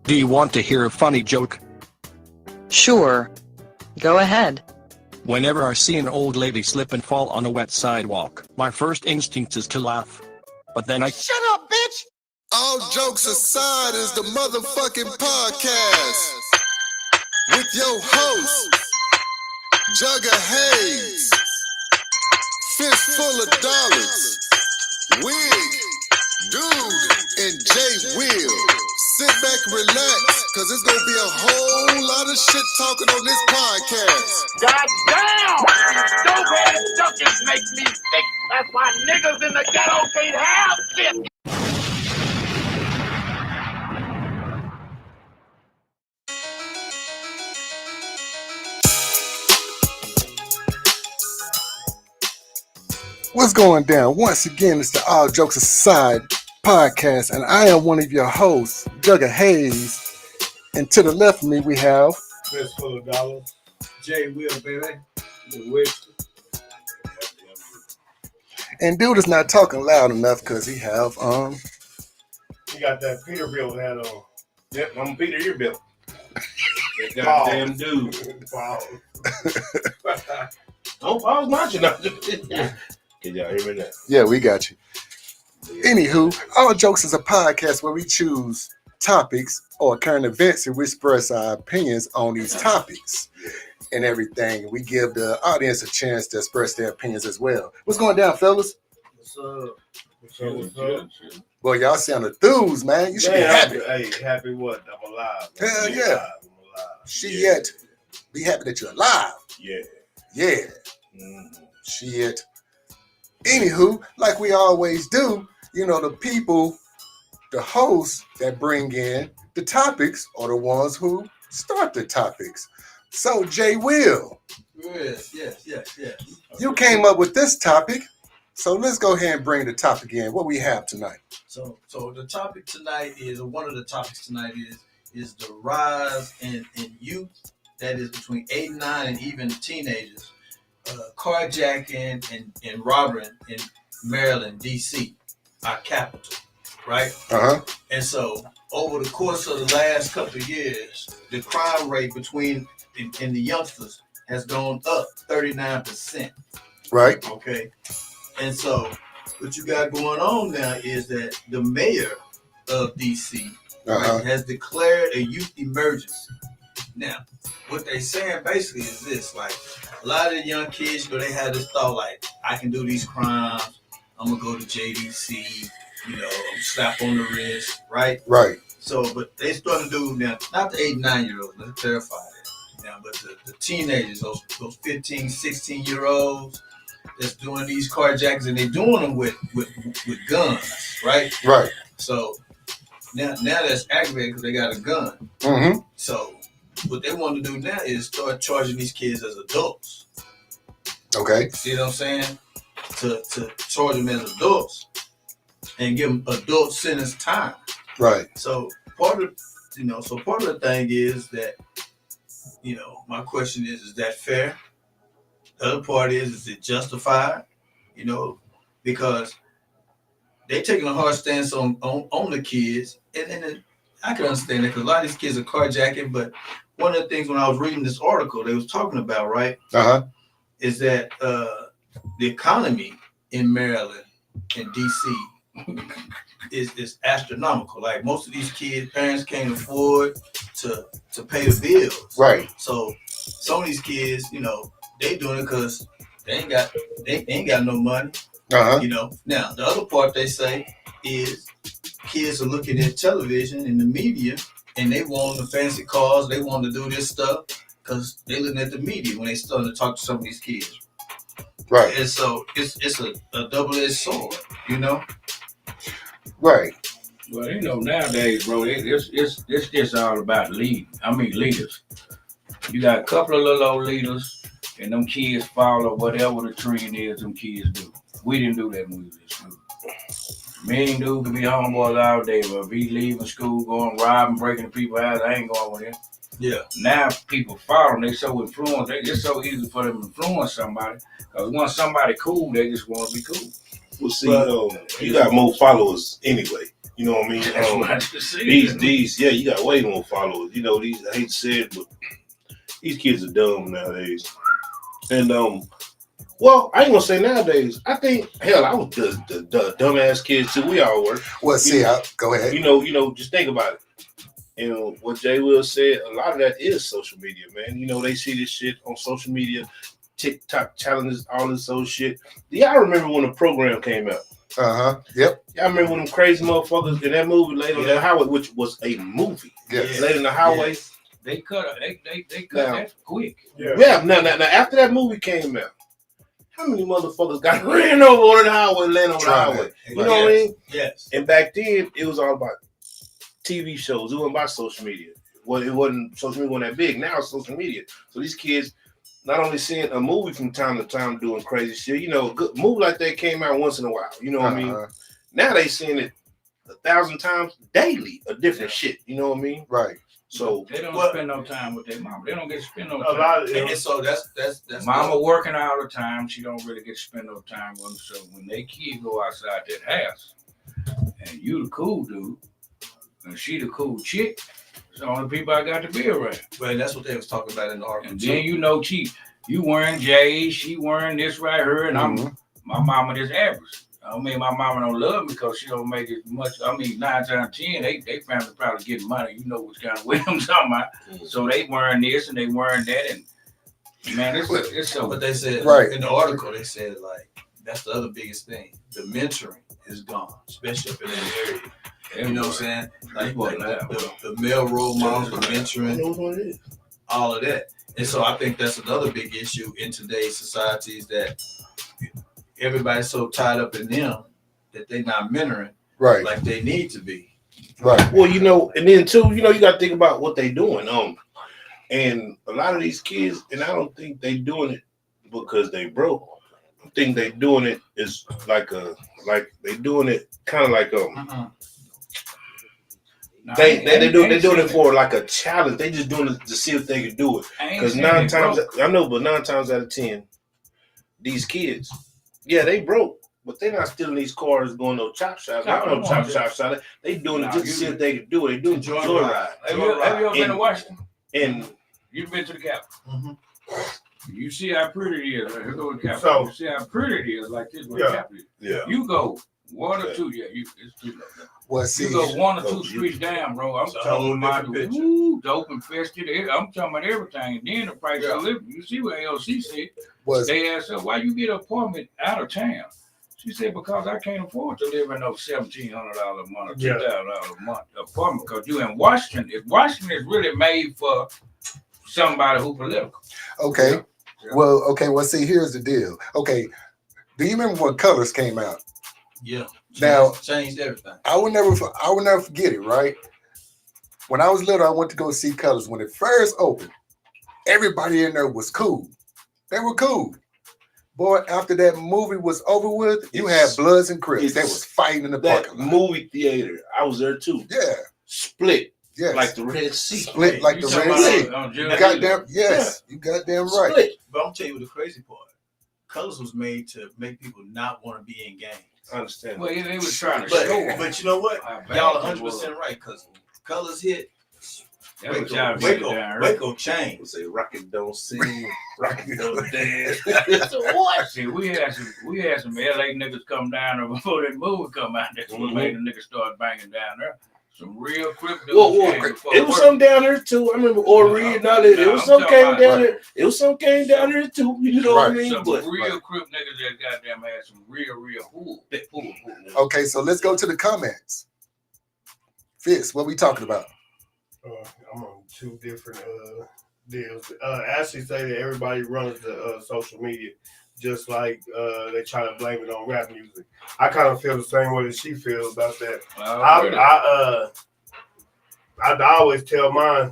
Do you want to hear a funny joke? Sure. Go ahead. Whenever I see an old lady slip and fall on a wet sidewalk, my first instinct is to laugh. But then I— Shut up, bitch! All jokes aside is the motherfucking podcast with your host, Jugger Hayes, Fistful of Dollars, Wig, Dude, and Jay Will. Sit back and relax, cause it's gonna be a whole lot of shit talking on this podcast. God damn! Stupid junkies makes me sick. That's why niggas in the ghetto can't have shit. What's going down? Once again, it's the All Jokes Aside podcast, and I am one of your hosts, Jugger Hayes. And to the left of me, we have Fistful of Dollars, Jay Will, baby, the Witch. And dude is not talking loud enough because he have He got that Peterbilt hat on. Yep, I'm Peter Earbill. That Pause. goddamn dude. Wow. Don't pause much enough. Can y'all hear me now? yeah, we got you. Anywho, All Jokes is a podcast where we choose topics or current events and we express our opinions on these topics and everything. We give the audience a chance to express their opinions as well. What's going down, fellas? What's up? What's up? Well, y'all sound enthused, man. You should be happy. Hey, happy what? I'm alive. Hell I'm yeah. alive. I'm alive. Shit. Be happy that you're alive. Yeah. Yeah. Mm-hmm. Shit. Anywho, like we always do, you know, the people, the hosts that bring in the topics are the ones who start the topics. So, Jay Will, Yes. you came up with this topic. So let's go ahead and bring the topic in. What we have tonight? So the topic tonight is, or one of the topics tonight is the rise in youth, that is between 8 and 9 and even teenagers, carjacking and robbing in Maryland, D.C., our capital, right? Uh-huh. And so over the course of the last couple of years, the crime rate between in the youngsters has gone up 39%. Right. Okay. And so what you got going on now is that the mayor of DC Uh-huh. has declared a youth emergency. Now, what they saying basically is this: like, a lot of the young kids, they had this thought like, I can do these crimes, I'm gonna go to JDC, slap on the wrist, right? Right. So, but they starting to do now, not the 8 and 9 year olds, let's clarify that now, but the teenagers, those 15, 16-year-olds that's doing these carjackings, and they're doing them with guns, right? Right. So now that's aggravated because they got a gun. Mm-hmm. So what they want to do now is start charging these kids as adults. Okay. See what I'm saying? To charge them as adults and give them adult sentence time. Right. So part of the thing is that, my question is that fair? The other part is it justified? Because they're taking a hard stance on the kids, and I can understand that because a lot of these kids are carjacking. But one of the things when I was reading this article they was talking about, right, is that the economy in Maryland and DC is astronomical. Like, most of these kids' parents can't afford to pay the bills. Right. So some of these kids, they doing it because they ain't got no money. Uh-huh. Now the other part they say is kids are looking at television and the media, and they want the fancy cars, they want to do this stuff because they looking at the media when they starting to talk to some of these kids. Right. And so it's a double-edged sword, Right. Well, nowadays, bro, it's just all about leaders. You got a couple of little old leaders, and them kids follow whatever the trend is them kids do. We didn't do that when we was in school. Me and dude could be homeboys all day, but if he leaving school, going robbing, breaking people's house, I ain't going with him. Yeah. Now people follow them, they so influenced. It's so easy for them to influence somebody. Because once somebody cool, they just want to be cool. Well, see, you got more followers anyway. You know what I mean? That's what I just said. These, yeah, you got way more followers. You know, these, I hate to say it, but these kids are dumb nowadays. And well, I ain't gonna say nowadays. I think hell, I was the dumbass kids too. We all were. Well, see, go ahead. You know, just think about it. You know what Jay Will said. A lot of that is social media, man. You know, they see this shit on social media, TikTok challenges, all this old shit. Do y'all remember when the program came out? Yep. Y'all remember when them crazy motherfuckers in that movie laid on the highway, which was a movie. Yeah. Laid on the highway. Yes. They cut that quick. Yeah. Now after that movie came out, how many motherfuckers got ran over on the highway, laying on the highway? You know what I mean? Yes. And back then, it was all about TV shows. It wasn't about social media. Well, it wasn't, social media wasn't that big. Now it's social media. So these kids not only seeing a movie from time to time doing crazy shit, you know, a good movie like that came out once in a while. You know what I mean? Now they seeing it 1,000 times daily, a different shit. You know what I mean? Right. So they don't spend no time with their mama. They don't get to spend no time. And so that's mama working all the time. She don't really get to spend no time with them. So when they kid go outside that house, and you the cool dude, and she the cool chick, it's the only people I got to be around. But that's what they was talking about in the article. And then you know, you wearing J's, she wearing this right here, and my mama just average. I mean, my mama don't love me because she don't make as much. I mean, 9 times 10, they family probably getting money. You know which kind of way I'm talking about. So they wearing this and they wearing that, and man, it's so. But they said in the article, they said like that's the other biggest thing. The mentoring is gone, especially up in that area. You know what I'm saying? Like the male role models, the mentoring, all of that. And so I think that's another big issue in today's society is that everybody's so tied up in them that they're not mentoring like they need to be. Right. Well, you know, and then too, you know, you got to think about what they doing. And a lot of these kids, and I don't think they doing it because they broke. I think they doing it is like they doing it kind of like they doing it for like a challenge. They just doing it to see if they can do it. Because 9 times out of 10, these kids, they broke, but they're not stealing these cars going no chop shops. They doing it just to see if they can do it. They doing joyride. Have you ever been to Washington? And you've been to the Capitol. You see how pretty it is. Here go the Capitol. You see how pretty it is. Like this, where the Capitol is. Yeah. You go 1 or 2. Yeah, it's too low. Well, see, you go 1 or 2 streets down, bro. I'm talking about dope infested. I'm talking about everything. And then the price of living. You see what LC said? They asked her, why you get an apartment out of town? She said, because I can't afford to live in no $1,700 a month or $2,000 a month apartment. Because you in Washington. If Washington is really made for somebody who political. Okay. Well, see, here's the deal. Okay. Do you remember when Colors came out? Yeah. Changed everything. I will never forget it, right? When I was little, I went to go see Colors. When it first opened, everybody in there was cool. They were cool. Boy, after that movie was over with, you had Bloods and Crips. They was fighting in the parking lot. Movie theater. I was there too. Yeah. Split. Yes. Like the Red Sea. Split like the Red Sea. You goddamn, yes. You goddamn right. Split. But I'm telling you the crazy part. Colors was made to make people not want to be in gangs. I understand. Well, they was trying to show. But you know what? Y'all 100% right. Because Colors hit. Waco changed. Say rocket don't sing, rocket don't dance. So what? See, we had some LA niggas come down there before that movie come out. That's what made the niggas start banging down there. Some real Crip dudes. It was some down there too. I remember Ori and all that. It was some came down there. It was some came down there too. You know what I mean? Some real Crip niggas that goddamn had some real pool. Okay, so let's go to the comments. Fitz, what we talking about? I'm on 2 different deals. Ashley say that everybody runs the social media, just like they try to blame it on rap music. I kind of feel the same way that she feels about that. I always tell mine,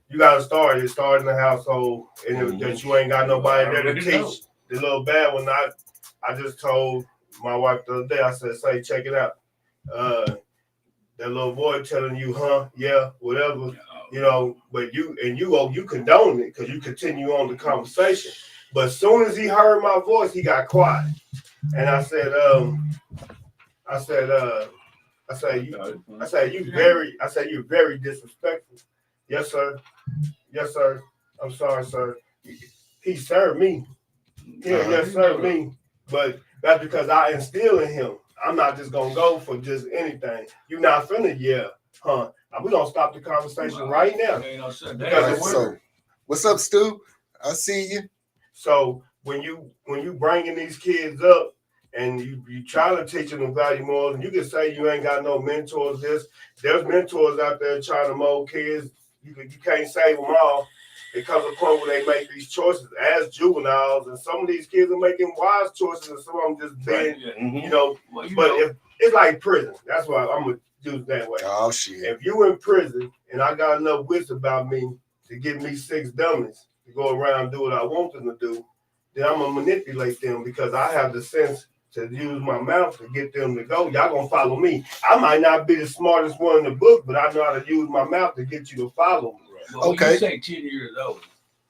you got to start in the household, and that you ain't got nobody there to teach the little bad one. I just told my wife the other day, I said, say, check it out. That little boy telling you, yeah, whatever, you know, but you condone it because you continue on the conversation. But as soon as he heard my voice, he got quiet. And I said, I say you're very disrespectful. Yes, sir. Yes, sir. I'm sorry, sir. He served me. Yeah, yes, served me. But that's because I instill in him. I'm not just gonna go for just anything. You're not finna, huh? We're gonna stop the conversation right now. So, what's up, Stu? I see you. So when you bringing these kids up and you try to teach them the value morals, and you can say you ain't got no mentors. There's mentors out there trying to mold kids. You can't save them all. It comes a point where they make these choices as juveniles, and some of these kids are making wise choices, and some of them just being, if it's like prison. That's why I'm gonna do it that way. Oh shit! If you in prison and I got enough wits about me to give me 6 dummies to go around and do what I want them to do, then I'm gonna manipulate them because I have the sense to use my mouth to get them to go. Y'all gonna follow me. I might not be the smartest one in the book, but I know how to use my mouth to get you to follow me. Well, okay. You say 10 years old.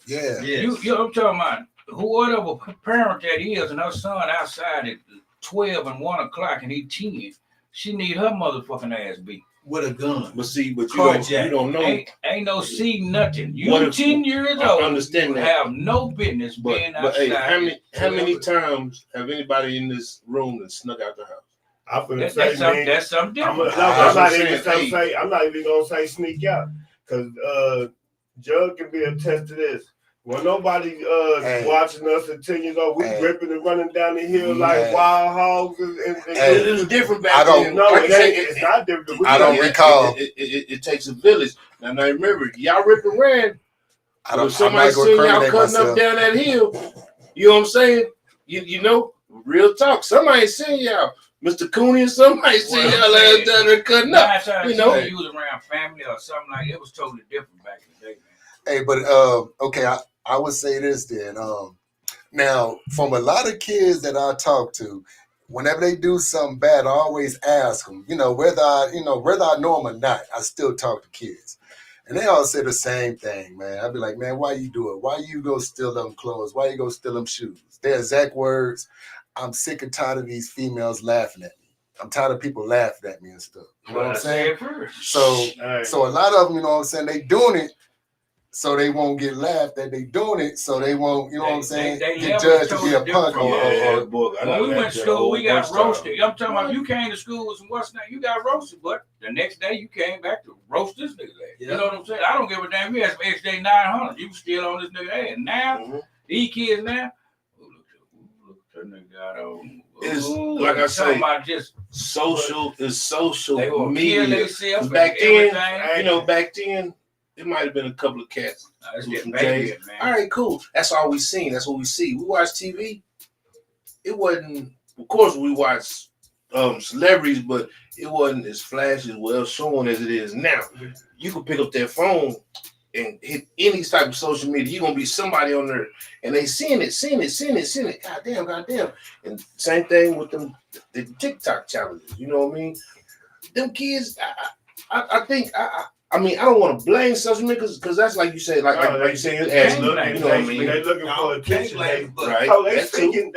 Yeah. Yes. I'm talking about whatever parent that is, and her son outside at 12 and 1 o'clock, and he 10. She need her motherfucking ass beat with a gun. But see, you don't know. Ain't no see nothing. You 10 years old. Understand that. Have no business being outside. Hey, how many times have anybody in this room that snuck out the house? That's something different. I'm not even gonna say sneak out. Because Jug can be attest to this. When nobody watching us at 10 years old, we ripping and running down the hill like wild hogs. And it was different back then. No, it's not different. I don't recall. It takes a village. Now remember, y'all rip and ran. If somebody seen y'all cutting up down that hill, you know what I'm saying? You know, real talk. Somebody seen y'all. Mr. Cooney and somebody seen y'all last down there cutting up. You know, you was around family or something like that. It was totally different back in the day, man. Hey, but okay, I would say this then. Now, from a lot of kids that I talk to, whenever they do something bad, I always ask them, whether I know them or not, I still talk to kids. And they all say the same thing, man. I'd be like, man, why you do it? Why you go steal them clothes? Why you go steal them shoes? Their exact words. I'm sick and tired of these females laughing at me. I'm tired of people laughing at me and stuff. You know what I'm saying? So a lot of them, you know what I'm saying, they doing it so they won't get laughed at. They doing it so they won't, what I'm saying, get judged to be a punk or when we went to school, we got roasted. I'm talking about you came to school with some what's now, you got roasted, but the next day you came back to roast this nigga ass. You know what I'm saying? I don't give a damn. You had some XJ 900. You still on this nigga ass. Now, these kids now, it's like I say, just social media. Back then, it might have been a couple of cats. All right, cool. That's all we seen. That's what we see. We watch TV. It wasn't. Of course, we watch celebrities, but it wasn't as flashy, well shown as it is now. You could pick up that phone and hit any type of social media, you're gonna be somebody on there, and they seeing it. Goddamn. And same thing with them, the TikTok challenges. You know what I mean? Them kids, I think, I mean, I don't want to blame social media because that's like you say, like you say, you know what I mean? They're looking for attention, right? So they seeking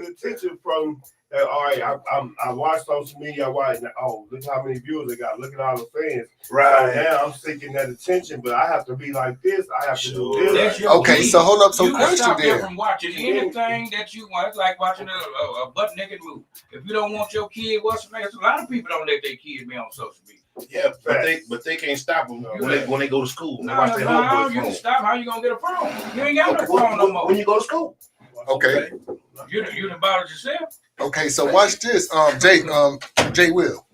attention from. All right, I watch social media. I watch. Oh, look how many viewers they got. Look at all the fans. Right. So now I'm seeking that attention, but I have to be like this. I have to do this. Okay, so hold up. So you question stop there. From watching anything that you want. It's like watching a butt naked movie. If you don't want your kid, what's the name? A lot of people don't let their kids be on social media. Yeah, but they can't stop them when they go to school. No, you can stop. How you gonna get a phone? You ain't got no phone no more. When you go to school. Okay. You done bought it yourself. Okay, so watch this. Jay Will.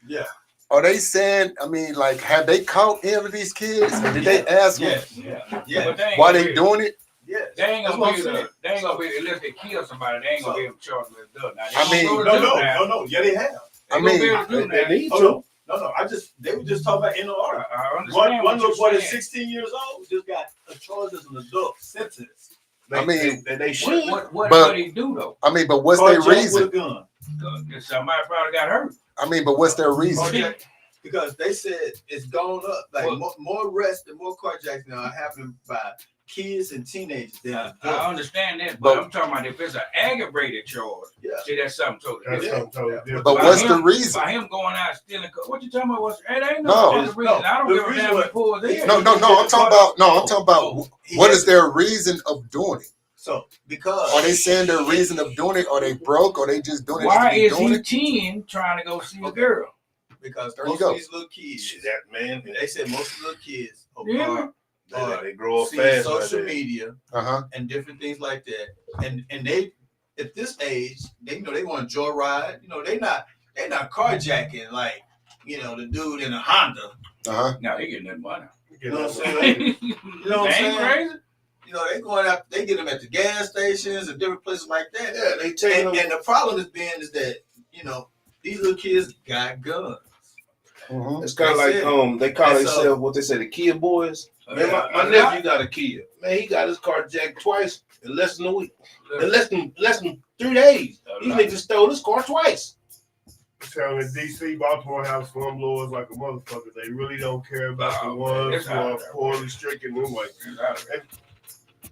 Yeah. Are they saying, I mean, like, have they caught any of these kids? And did they ask them why they doing it? Yes. They ain't gonna be unless they kill somebody, they ain't gonna be able to charge with done. I mean, no. Yeah, they have. I mean, they need to. No. They were just talking about NOR. I understand. One little boy that's 16 years old just got charged as an adult sentence. They should. What did he do though? I mean, but what's their reason? With a gun. Somebody probably got hurt. I mean, but what's their reason? Because they said it's gone up. Like more arrests and more carjacks now are happening by kids and teenagers. I understand that, but I'm talking about if it's an aggravated charge. Yeah. See, that's something totally different. But what's the reason? By him going out stealing, what you talking about? It ain't No. no reason. I don't give a damn if pulls in. No. I'm talking about what is their reason of doing it? So because Are they saying their reason of doing it? Are they broke? Or they just doing it? Why is doing he 10 trying to go see a girl? Because There you most go. of these little kids, That man, they said most of the little kids Yeah. they grow up see fast. social like that. media Uh-huh. and different things like that, and they at this age they they want to joyride. They not carjacking like the dude in a Honda. Uh-huh. No, he getting that money. You know what I'm saying? You know what I'm saying? crazy? They going out. They get them at the gas stations and different places like that. Yeah, they take them. And the problem is that these little kids got guns. Mm-hmm. It's kind of They like said- they call and themselves so- what they say the kid boys. Man, Yeah, my nephew got a kid. Man, he got his car jacked twice in less than a week. In less than 3 days. These niggas stole his car twice. Telling in DC, Baltimore have slum lords like a motherfucker. They really don't care about the Oh, man, ones it's who out are there, poorly stricken. Them like Baltimore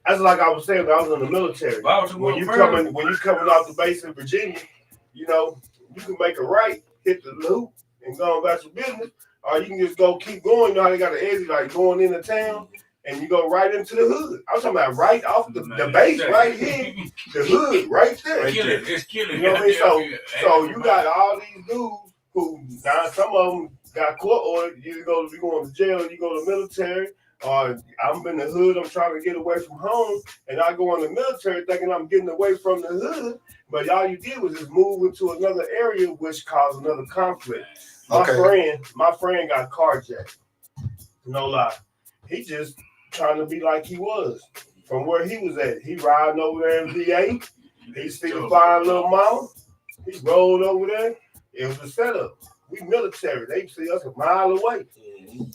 that's like I was saying when I was in the military. When you coming off the base in Virginia, you can make a right, hit the loop, and go about your business, or you can just keep going. You know how they got an exit like going into town, and you go right into the hood. I'm talking about right off the base right here, the hood right there. It's killing. You know what I mean? So you got all these dudes who now some of them got court ordered. You go to jail, you go to the military. Or I'm in the hood, I'm trying to get away from home, and I go in the military thinking I'm getting away from the hood, but all you did was just move into another area, which caused another conflict. My friend got carjacked. No lie. He just trying to be like he was from where he was at. He riding over there in VA. He still flying little mama. He rolled over there. It was a setup. We military. They see us a mile away.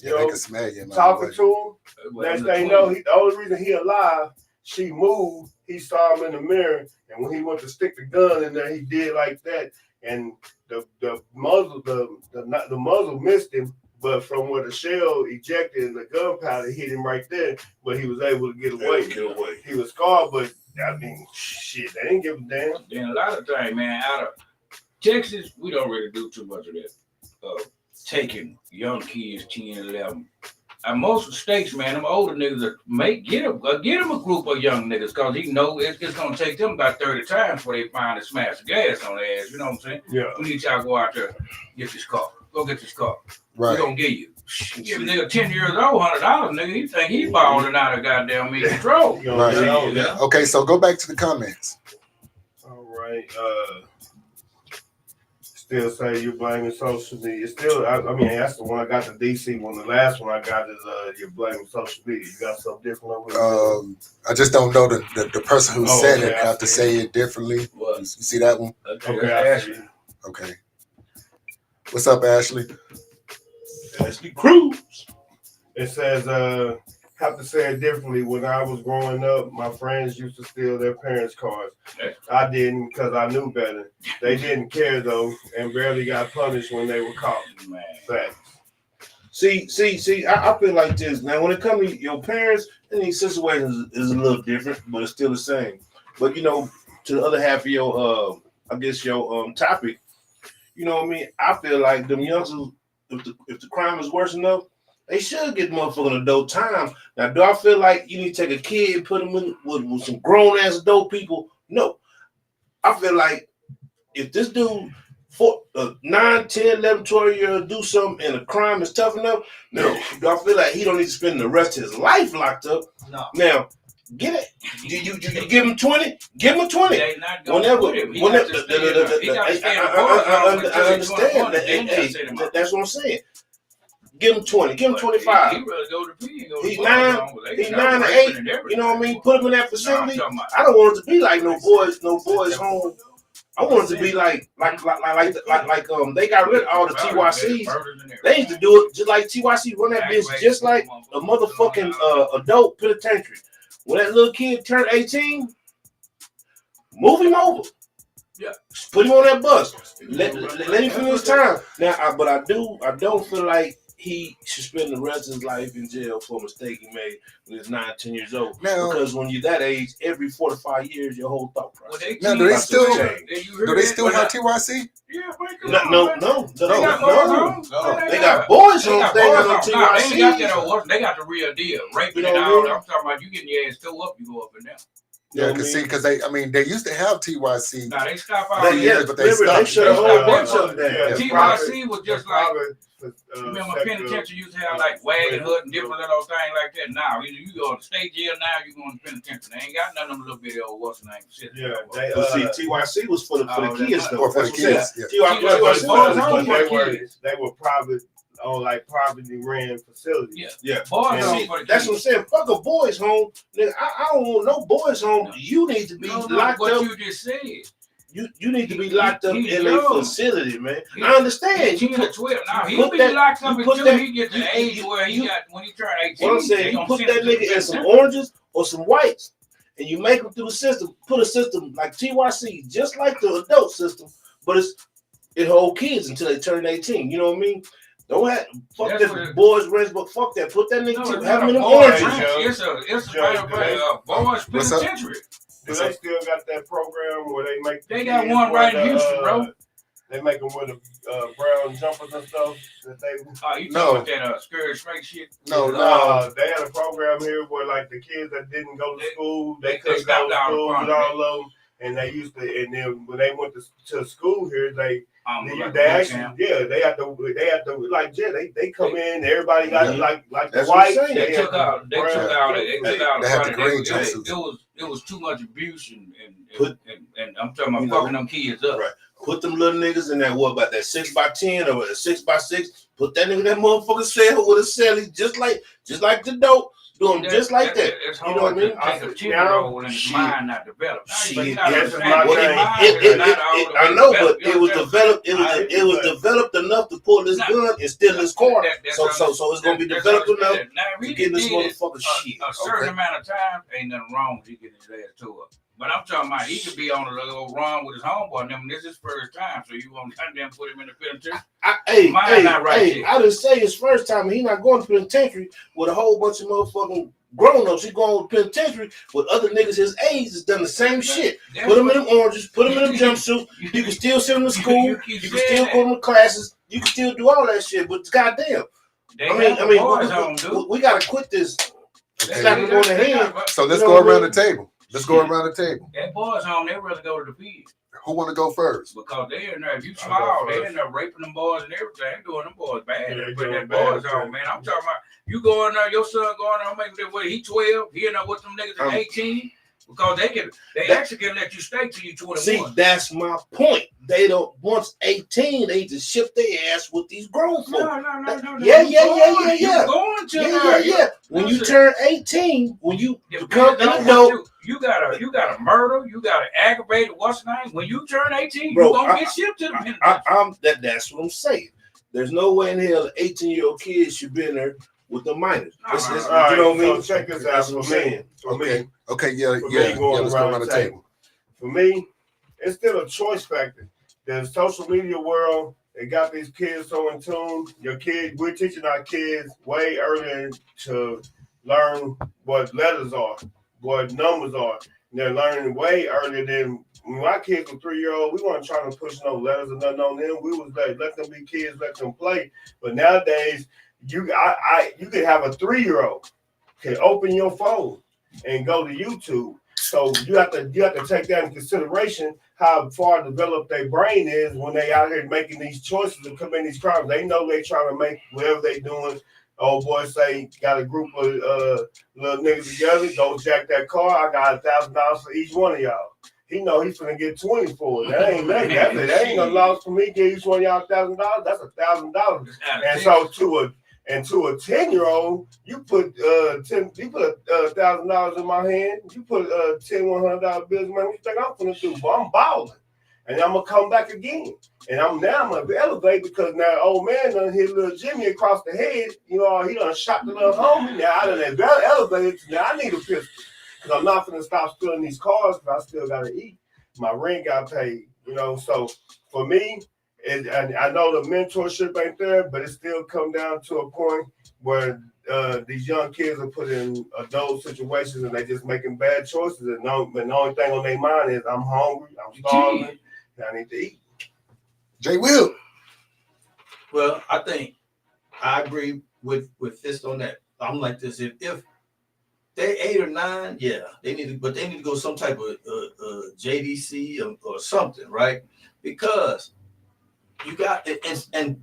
Yeah, they can smell you. Talking to him. Next thing you know, the only reason he alive, she moved. He saw him in the mirror, and when he went to stick the gun in there, he did like that, and the muzzle missed him, but from where the shell ejected and the gunpowder hit him right there, but he was able to get away. He was scarred, but I mean, shit, they didn't give a damn. Then a lot of times, man, out of Texas, we don't really do too much of that. Taking young kids, 10, 11. Most states, man, them older niggas get him a group of young niggas because he know it's gonna take them about 30 times before they finally smash the gas on their ass. You know what I'm saying? Yeah. We need y'all to go out there, get this car. Go get this car. Right. We're gonna give you. Give a nigga 10 years old, $100, nigga. He think he balling out of goddamn me control. Right. Yeah. Okay, so go back to the comments. All right. Still say you're blaming social media. Still, I mean, that's the one I got, the DC one. The last one I got is you're blaming social media. You got something different over there? I just don't know the person who said it. I have to say it differently. What? You see that one? Okay, I see. Okay. What's up, Ashley? Ashley Cruz. It says, have to say it differently. When I was growing up, my friends used to steal their parents' cars. I didn't because I knew better. They didn't care though, and barely got punished when they were caught. Man. Facts. See, I feel like this. Now, when it comes to your parents, in these situations is a little different, but it's still the same. But, to the other half of your, your topic, you know what I mean? I feel like them youngsters, if the crime is worse enough, they should get motherfucking adult time. Now, do I feel like you need to take a kid and put him in with some grown-ass adult people? No. I feel like if this dude, 9, 10, 11, 12-year-old do something and the crime is tough enough, no. Do I feel like he don't need to spend the rest of his life locked up? No. Now, get it. You give him 20? Give him 20. They not gonna put him. He got to stay in the bar I understand that. That's what I'm saying. Give him 20. Give him 25. He really go to P. He's 9 or 8. You know what I mean? Put him in that facility. I don't want it to be like no boys home. I want it to be like they got rid of all the TYCs. They used to do it just like TYC run that bitch just like a motherfucking adult penitentiary. When that little kid turned 18, move him over. Yeah. Put him on that bus. Let him finish his time. Now, but I don't feel like he should spend the rest of his life in jail for a mistake he made when he was 9, 10 years old. Now- because when you're that age, every 4 to 5 years, your whole thought process. Now, do they about to still change. do they still have TYC? Yeah, break them No, up, no, man. no, They no, got no. boys home. They got boys They home. got They boys got no home. Nah, they ain't got that TYC. old. They got the real deal. Raping You and know all. what I mean? I'm talking about you getting your ass still up, you go up and down. Yeah, because they used to have TYC. Nah, they stop all They, that. yeah, but they remember, they stopped. shut a whole stopped bunch that. of them down. TYC was just like, you remember penitentiary used to have like wagon hood and different little things like that. Now, either you go to state jail now, you going to penitentiary. They ain't got none of them little video what's the name shit. Yeah, but see, TYC was for the kids though. Or for the That's kids. what Yeah. I'm saying. TYC Boys was for home the for the kids. They were private, like privately ran facilities. Yeah. Yeah. Boys And home see, for the that's kids. what I'm saying. Fuck a boys' home. Nigga, I don't want no boys' home. No. You need to be No, locked what up. you just said. You need to be locked up He in a young. facility, man. He- I understand. He You 10 or put, 12. Now, you he'll put be that- locked up you put until that- he gets to you- the age you- where he you- got, when he turned 18. what I'm saying, they you gonna put send that him to nigga in the some penitentiary. oranges or some whites, and you make him through the system. Put a system like TYC, just like the adult system, but it hold kids until they turn 18. You know what I mean? Don't have fuck That's that what it- boys rest, but fuck that. Put that nigga No, to it's have not him in a them boys' oranges. ranch. It's a boys' What's up? penitentiary. Do they still got that program where they make? They got kids one wear right in the, Houston, bro. They make them wear the brown jumpers and stuff. That they You No. talking about that skirt straight shit? No, they had a program here where like the kids that didn't go to school, they they couldn't stopped go to down school the with front, all of them, and they used to. And then when they went to school here, they Like they actually they have to like they come in. Everybody got like the That's white. what I'm saying. They took out They had the green jumpsuits. It was too much abuse and I'm talking about You know, fucking them kids up. Right. Put them little niggas in that what about that 6x10 or a 6x6? Put that nigga in that motherfucking cell with a celly, just like the dope. Do them just like that. It's You know what I mean? hard to take a 10-year-old and his mind not developed. Now, Shit, but you gotta yes, understand, well, their mind is not all the way I know, developed. but it was developed. It was developed enough to pull this gun and steal his car. So it's gonna be developed enough to get this motherfucker shit. A certain amount of time, ain't nothing wrong with he getting his ass tore up. But I'm talking about he could be on a little run with his homeboy and them. This is his first time, so you won't goddamn put him in the penitentiary. Mine not right yet. I didn't say his first time. He not going to penitentiary with a whole bunch of motherfucking grown-ups. He going to penitentiary with other niggas his age that's done the same shit. Put him in them oranges. Put him in them jumpsuit. You can still send him to school. You can still go to classes. You can still do all that shit. But goddamn, we gotta quit this. Slapping on the hand. So let's go around the table. Let's go around the table. That boys home, they rather go to the field. Who want to go first? Because they in there, if you small, they in there raping them boys and everything, doing them boys bad. They put that boys on, man. I'm talking about you going there, your son going there, make that way. He 12, he in there with them niggas at 18. Because they actually can let you stay till you 21. See, that's my point. They don't once 18, they just shift their ass with these grown folk. No. Yeah. You going to Yeah. When you turn 18, when you become an adult, you gotta murder, you gotta aggravate what's name. When you turn 18, bro, you gonna get shipped to the penitentiary. That's what I'm saying. There's no way in hell an 18-year-old kid should be in there with the minors. You know what I mean? Check this out for me. Okay, let's go around the table. For me, it's still a choice factor. The social media world, they got these kids so in tune. We're teaching our kids way earlier to learn what letters are, what numbers are. And they're learning way earlier than when my kids were 3-year-old. We weren't trying to push no letters or nothing on them. We was like, let them be kids, let them play. But nowadays, you could have a 3-year-old can open your phone and go to YouTube. So you have to take that into consideration how far developed their brain is when they out here making these choices and committing these crimes. They know they trying to make whatever they doing. Old boy say got a group of little niggas together, go jack that car. I got $1,000 for each one of y'all. He know he's gonna get 20 for it. That ain't nothing. That ain't no loss for me. Give each one of y'all $1,000. That's $1,000. And so to a 10-year-old, you put $1,000 in my hand. You put $10, $100 bills, man. What you think I'm gonna do? But I'm balling, and I'm gonna come back again. And I'm gonna elevate because now old man done hit little Jimmy across the head. You know, he done shot the little homie. Now I done elevated. Now I need a pistol because I'm not gonna stop stealing these cars because I still gotta eat. My rent got paid. You know, so for me, And I know the mentorship ain't there, but it still come down to a point where these young kids are put in adult situations and they just making bad choices. And the only thing on their mind is, I'm hungry, I'm starving, and I need to eat. Jay Will. Well, I think I agree with this on that. I'm like this. If they 8 or 9, yeah, they need to go some type of JDC or something, right? Because you got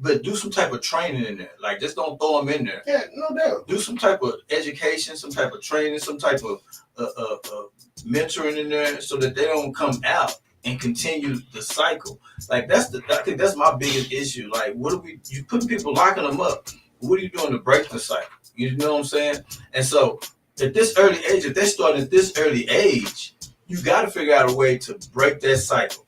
but do some type of training in there. Like, just don't throw them in there. Yeah, no doubt. Do some type of education, some type of training, some type of mentoring in there, so that they don't come out and continue the cycle. Like, I think that's my biggest issue. Like, you putting people, locking them up. What are you doing to break the cycle? You know what I'm saying? And so at this early age, if they're starting at this early age, you got to figure out a way to break that cycle.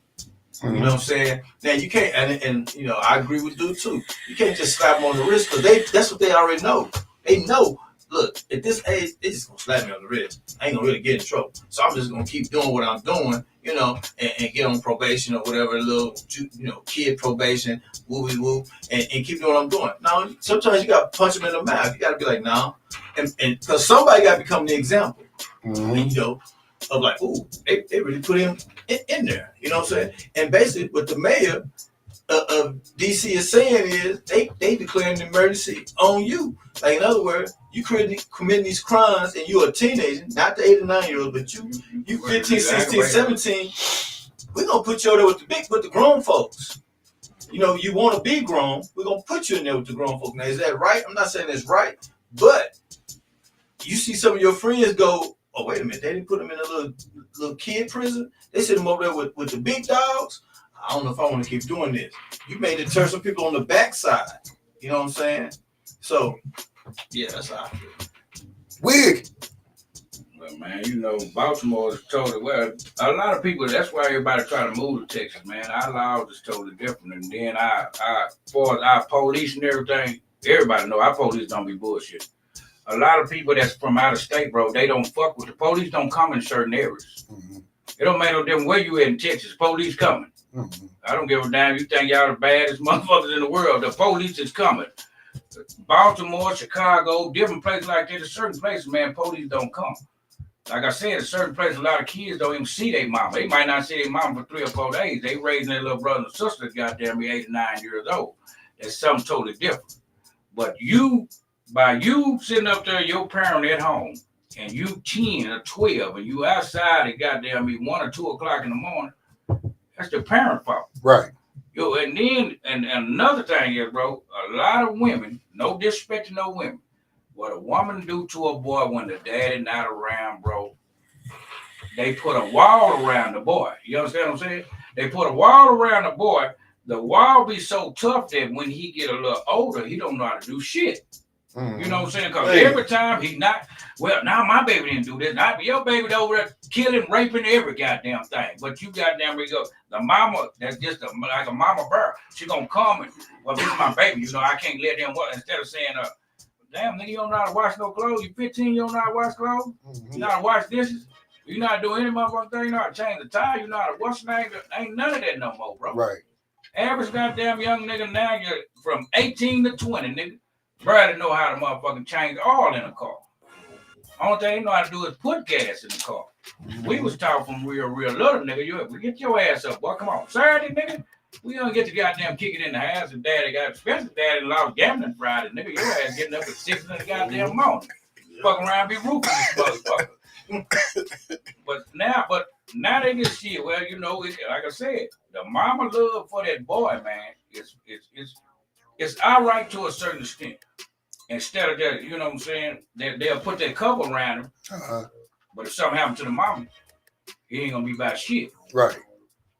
You know what I'm saying? Now you can't, and you know, I agree with dude too. You can't just slap them on the wrist, because that's what they already know. They know, look, at this age, they just gonna slap me on the wrist. I ain't gonna really get in trouble. So I'm just gonna keep doing what I'm doing, you know, and get on probation or whatever, little, you know, kid probation, woo woo, and keep doing what I'm doing. Now, sometimes you gotta punch them in the mouth. You gotta be like, no, and because somebody gotta become the example. And, you know, of like, ooh, they really put him in there. You know what I'm saying? And basically, what the mayor of DC is saying is they declaring an emergency on you. Like, in other words, you committing these crimes and you're a teenager, not the 8 or 9 year old, but you 15, 16, 17. We're gonna put you over there with the grown folks. You know, you want to be grown, we're gonna put you in there with the grown folks. Now, is that right? I'm not saying it's right, but you see some of your friends go, oh, wait a minute, they didn't put them in a little kid prison. They sit them over there with the big dogs. I don't know if I want to keep doing this. You may deter some people on the backside. You know what I'm saying? So, yeah, that's how I feel. Wig. Well, man, you know, Baltimore is totally, well, a lot of people, that's why everybody try to move to Texas, man. Our laws is totally different. And then as far as our police and everything, everybody know our police don't be bullshit. A lot of people that's from out of state, bro, they don't fuck with the police. Don't come in certain areas. It don't make no difference where you at in Texas. Police coming. I don't give a damn. You think y'all the baddest motherfuckers in the world? The police is coming. Baltimore, Chicago, different places like that. There's certain places, man, police don't come. Like I said, a certain place, a lot of kids don't even see their mama. They might not see their mama for 3 or 4 days. They raising their little brother and sister, goddamn me, 8 or 9 years old. That's something totally different. But by you sitting up there, your parent at home, and you 10 or 12, and you outside at goddamn me 1 or 2 o'clock in the morning, that's the parent fault. Right. Yo, and then, and another thing is, bro, a lot of women, no disrespect to no women, what a woman do to a boy when the daddy not around, bro, they put a wall around the boy. You understand what I'm saying? They put a wall around the boy. The wall be so tough that when he get a little older, he don't know how to do shit. You know what I'm saying? Because every time he not, well, now my baby didn't do this. Your baby over there killing, raping every goddamn thing. But you goddamn go, the mama, that's just like a mama bear. She gonna come and, well, this is my baby. You know, I can't let them what, instead of saying, damn, nigga, you don't know how to wash no clothes. You 15, you don't know how to wash clothes. You know how to wash dishes. You know how to do any motherfucking thing. You know how to change the tire. You know how to wash things. Ain't none of that no more, bro. Right. Average goddamn young nigga now, you're from 18 to 20, nigga. Brother know how to motherfucking change oil in a car. Only thing they know how to do is put gas in the car. We was taught from real little nigga. You get your ass up, boy. Come on. Saturday, nigga. We don't get to goddamn kick it in the house and daddy got expensive. Daddy lost gambling Friday, nigga. Your ass getting up at 6 in the goddamn morning. Fucking around be roofing this motherfucker. But now they get shit. Well, you know, like I said, the mama love for that boy, man, it's all right to a certain extent. Instead of that, you know what I'm saying, they'll put that cover around him. But if something happens to the mama, he ain't gonna be about shit. Right.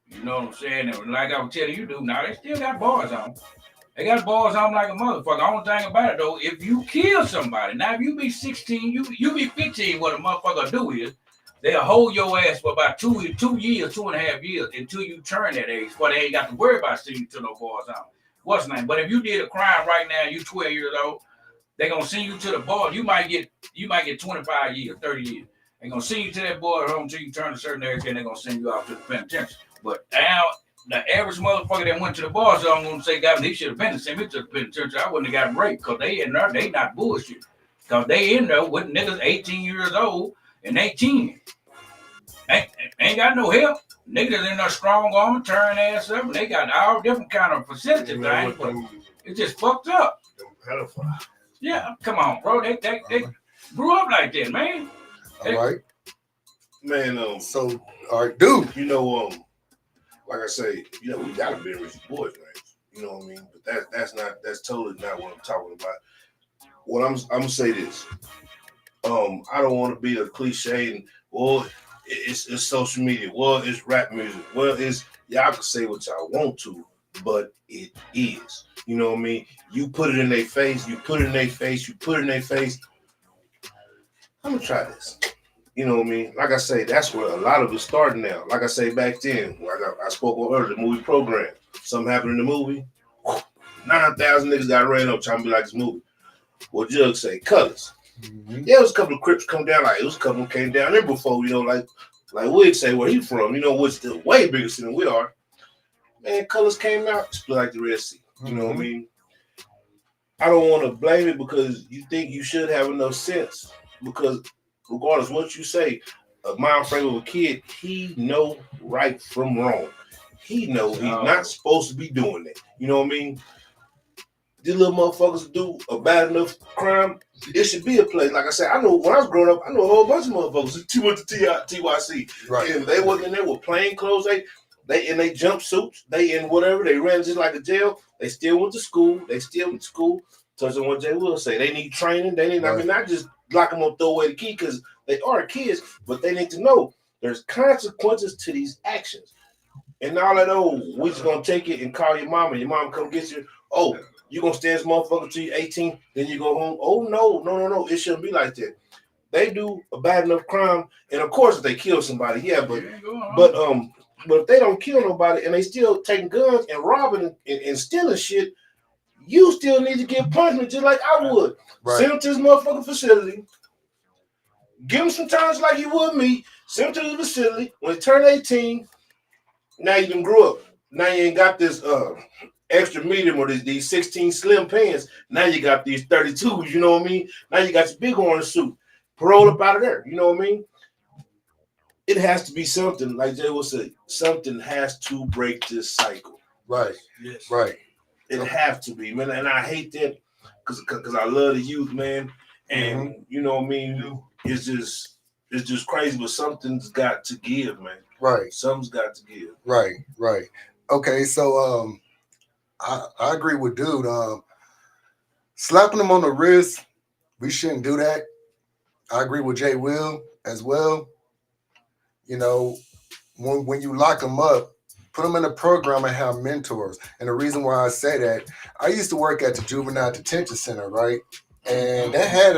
You know what I'm saying? And like I was telling you, dude, now they still got bars on. They got bars on like a motherfucker. The only thing about it though, if you kill somebody, now if you be 16, you be 15, what a motherfucker do is they'll hold your ass for about 2 years, 2.5 years until you turn that age, but they ain't got to worry about seeing you to no bars on. What's the name? But if you did a crime right now, you 12 years old, they gonna send you to the bar. You might get 25 years, 30 years. They gonna send you to that bar home until you turn a certain age, and they're gonna send you off to the penitentiary. But now the average motherfucker that went to the bar, so I'm gonna say, God, he should have been sent me to the penitentiary. I wouldn't have got raped because they in there, they not bullshit. Because they in there with niggas 18 years old and 18. Ain't got no help. Niggas in there strong arm, turn ass up, and they got all different kind of facilities. It's just fucked up. Yeah, come on, bro. They grew up like that, man. All right. Man, So, all right, dude. you know, like I say, you know, we gotta be rich boys, man. You know what I mean? But that's totally not what I'm talking about. What I'm gonna say this. I don't want to be a cliche and well, it's social media. Well, it's rap music. Well, it's y'all can say what y'all want to, but it is. You know what I mean? You put it in their face. You put it in their face. You put it in their face. I'm gonna try this. You know what I mean? Like I say, that's where a lot of it started now. Like I say back then, like I spoke on earlier, the movie program. Something happened in the movie. 9,000 niggas got ran up trying to be like this movie. Well, Jug say colors. Mm-hmm. Yeah, it was a couple of Crips come down. Like it was a couple of came down there before. You know, like Wig say where he from. You know, which is way bigger city than we are. Man, colors came out split like the Red Sea. You know what I mean? I don't want to blame it because you think you should have enough sense because. Regardless of what you say, a mind frame of a kid, he know right from wrong. He know he's not supposed to be doing that. You know what I mean? These little motherfuckers do a bad enough crime. It should be a place. Like I said, I know when I was growing up, I know a whole bunch of motherfuckers who went to TYC. Right. And they wasn't in there with plain clothes. They in their jumpsuits. They in whatever. They ran just like a jail. They still went to school. Touching on what Jay Will say. They need training. They need, I mean, not just lock them up, throw away the key because they are kids, but they need to know there's consequences to these actions. And all that, we just gonna take it and call your mom and your mom come get you. Oh, you gonna stay as motherfucker till you're 18, then you go home. Oh no. It shouldn't be like that. They do a bad enough crime, and of course if they kill somebody, yeah, but if they don't kill nobody and they still taking guns and robbing and stealing shit, you still need to get punishment just like I would. Right. Send him to this motherfucking facility. Give him some time like you would me. Send him to the facility. When he turn 18, now you done grew up. Now you ain't got this extra medium or these 16 slim pants. Now you got these 32s, you know what I mean? Now you got your big orange suit. Parole up out of there, you know what I mean? It has to be something, like Jay will say, something has to break this cycle. Right. Yes. Right. It have to be, man. And I hate that because I love the youth, man. And you know what I mean? It's just crazy, but something's got to give, man. Right. Something's got to give. Right. Okay, so I agree with dude. Slapping him on the wrist, we shouldn't do that. I agree with Jay Will as well. You know, when you lock them up, put them in a program and have mentors. And the reason why I say that, I used to work at the Juvenile Detention Center, right? And that had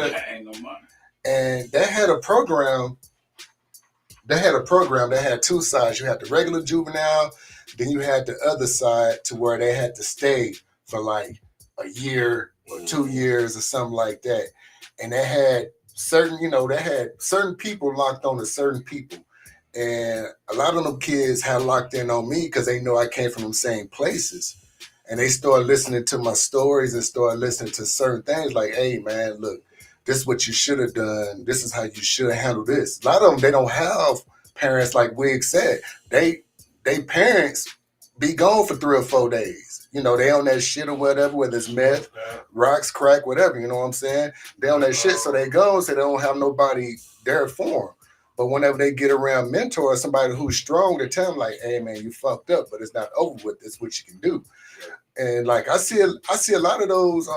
a program. They had a program that had two sides. You had the regular juvenile, then you had the other side to where they had to stay for like a year or 2 years or something like that. And they had certain people locked on to certain people. And a lot of them kids had locked in on me because they know I came from the same places. And they started listening to my stories and started listening to certain things like, hey, man, look, this is what you should have done. This is how you should have handled this. A lot of them, they don't have parents like Wig said. They parents be gone for 3 or 4 days. You know, they on that shit or whatever, whether it's meth, rocks, crack, whatever, you know what I'm saying? They on that shit, so they go, so they don't have nobody there for them. But whenever they get around mentor, somebody who's strong, they tell them like, hey, man, you fucked up, but it's not over with. It's what you can do. And like I see a lot of those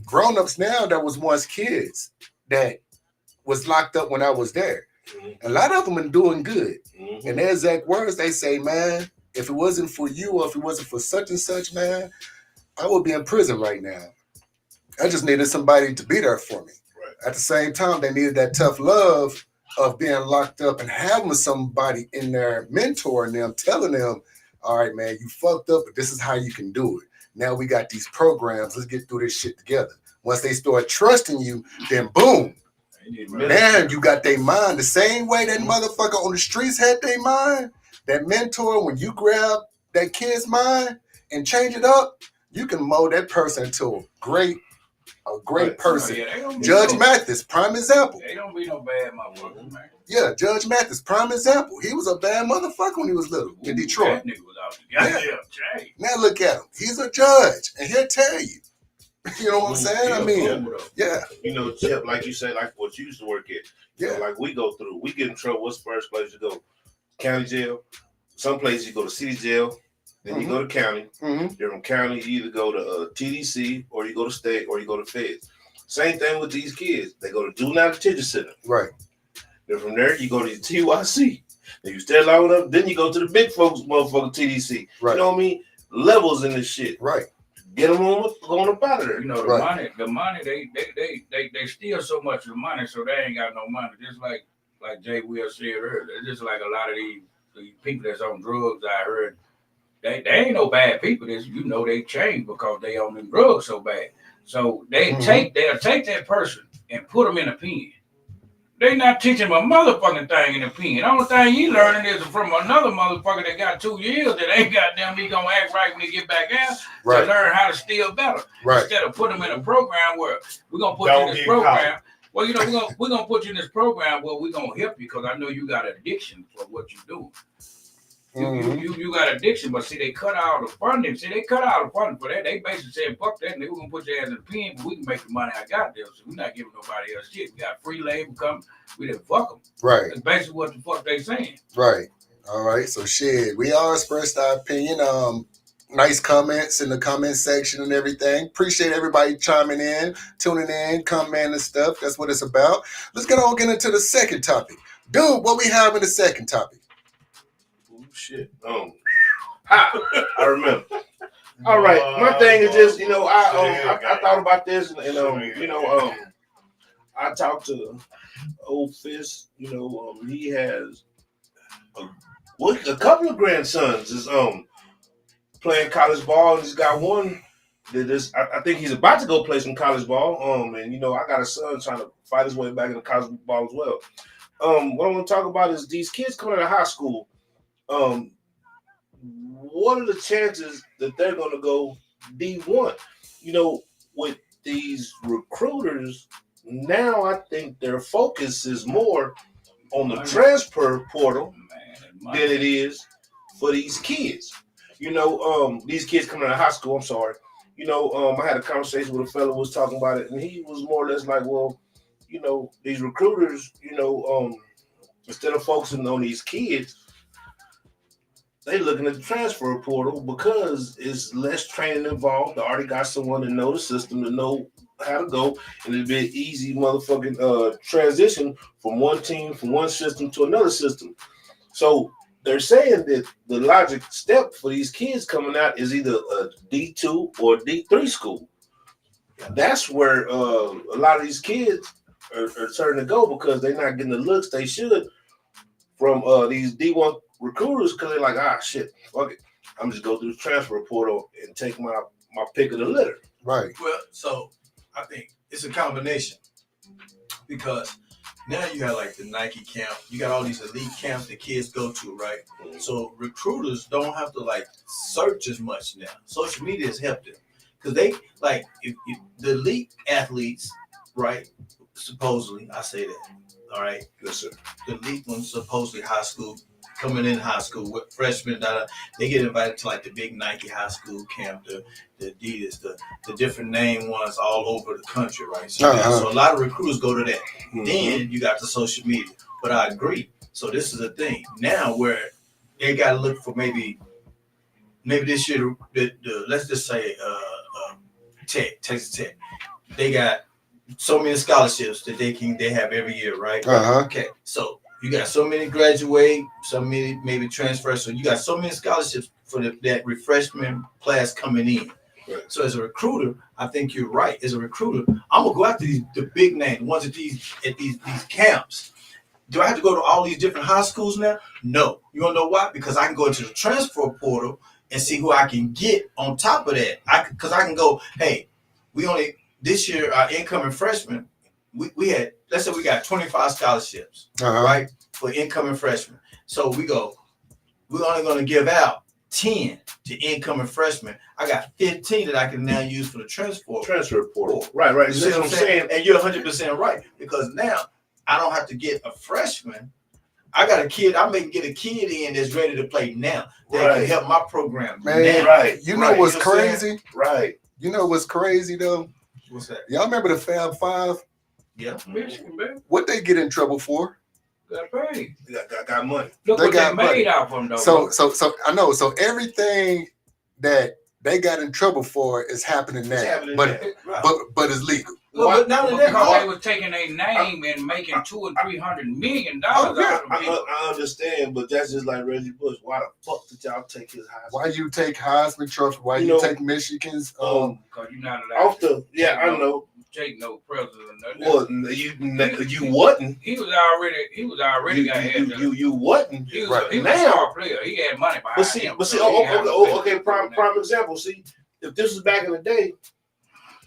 grown-ups now that was once kids that was locked up when I was there. A lot of them are doing good. And their exact words, they say, man, if it wasn't for you or if it wasn't for such and such, man, I would be in prison right now. I just needed somebody to be there for me. Right. At the same time, they needed that tough love of being locked up and having somebody in there mentoring them, telling them, all right, man, you fucked up, but this is how you can do it. Now we got these programs. Let's get through this shit together. Once they start trusting you, then boom. Now you got their mind the same way that motherfucker on the streets had their mind. That mentor, when you grab that kid's mind and change it up, you can mold that person into a great person. Yeah, they don't be Judge no, Mathis, prime example. They don't be no bad motherfuckers, man. Yeah, Judge Mathis, prime example. He was a bad motherfucker when he was little in Detroit. That nigga was out the goddamn chain. Now look at him. He's a judge, and he'll tell you. You know what I'm saying? I mean, yeah. You know, Chip, like you say, like what you used to work at. Yeah. So like we go through, we get in trouble. What's the first place you go? County jail. Some places you go to city jail. Then you go to county. Then from county, you either go to TDC or you go to state or you go to feds. Same thing with these kids. They go to juvenile detention center. Right. Then from there, you go to TYC. Then you stay long enough. Then you go to the big folks, motherfucking TDC. Right. You know what I mean? Levels in this shit. Right. Get them going up out of there. You know, the money, they steal so much of the money, so they ain't got no money. Just like Jay Will said earlier, it's just like a lot of these people that's on drugs. I heard they ain't no bad people. They change because they on them drugs so bad. So they'll take that person and put them in a pen. They not teaching them a motherfucking thing in the pen. The only thing he learning is from another motherfucker that got 2 years that ain't goddamn he gonna act right when he get back out to learn how to steal better. Right. Instead of putting them in a program where we're gonna put you in this program. Well, you know, we're gonna put you in this program where we're gonna help you because I know you got addiction for what you do. You got addiction, but see, they cut out the funding. They cut out the funding for that. They basically said, fuck that, and they were going to put your ass in the pen, but we can make the money I got there. So we're not giving nobody else shit. We got free labor coming. We didn't fuck them. Right. That's basically what the fuck they saying. Right. All right. So, shit, we all expressed our opinion. Nice comments in the comment section and everything. Appreciate everybody chiming in, tuning in, commenting and stuff. That's what it's about. Let's get into the second topic. Dude, what we have in the second topic? Shit. I remember. All right. My thing is just, I thought about this and I talked to old Fist, he has a couple of grandsons is playing college ball, and he's got one that is I think he's about to go play some college ball. And I got a son trying to fight his way back into college ball as well. What I want to talk about is these kids coming out of high school. What are the chances that they're going to go D1? With these recruiters, now I think their focus is more on the transfer portal than it is for these kids. These kids coming out of high school, I'm sorry. I had a conversation with a fellow who was talking about it, and he was more or less like, well, these recruiters, instead of focusing on these kids, they looking at the transfer portal because it's less training involved. They already got someone to know the system, to know how to go, and it'll be an easy motherfucking transition from one team, from one system to another system. So they're saying that the logic step for these kids coming out is either a D2 or a D3 school. That's where a lot of these kids are starting to go because they're not getting the looks they should from these D1 recruiters because they're like, shit, fuck it. I'm just go through the transfer portal and take my pick of the litter. Right. Well, so I think it's a combination because now you have like the Nike camp. You got all these elite camps that kids go to, right? So recruiters don't have to search as much now. Social media has helped them because they if the elite athletes, right? Supposedly, I say that. All right. Yes, sir. The elite ones, supposedly high school. Coming in high school with freshmen, they get invited to the big Nike high school camp, the Adidas, the different name ones all over the country, right? So, so a lot of recruiters go to that. Then you got the social media. But I agree. So this is a thing now where they got to look for maybe this year. Let's just say Texas Tech. They got so many scholarships that they have every year, right? Okay, so. You got so many graduate, so many maybe transfer. So you got so many scholarships for that refreshment class coming in. Right. So as a recruiter, I think you're right. As a recruiter, I'm gonna go after the big name, the ones at these camps. Do I have to go to all these different high schools now? No. You wanna know why? Because I can go into the transfer portal and see who I can get on top of that. Because I can go, hey, this year our incoming freshmen. We had, let's say we got 25 scholarships, right, for incoming freshmen. So we're only going to give out 10 to incoming freshmen. I got 15 that I can now use for the transfer portal. Right. You see what I'm saying? And you're 100% right, because now I don't have to get a freshman. I got a kid. I may get a kid in that's ready to play now that can help my program. Man, now. Right. You know what's You know what I'm crazy? Right. You know what's crazy though? What's that? Y'all remember the Fab Five? Yeah. Michigan, baby. What they get in trouble for? Got paid. Got money. Look They what got they money. made out of them, though. So I know. So everything that they got in trouble for is happening now, It's happening but now. but it's legal. But not only that, Because they was taking their name and making $200 and $300 million out of them people. I understand, but that's just like Reggie Bush. Why the fuck did y'all take his Heisman? Why you take Heisman Trophy? Why you take Michigan's? Because you're not allowed Off the I know. take no president. Well, you wasn't. He was already got ahead. You wasn't. He was, Right. he was a Now- star player. He had money behind him. But see, so he had to okay. Prime example. See, if this was back in the day,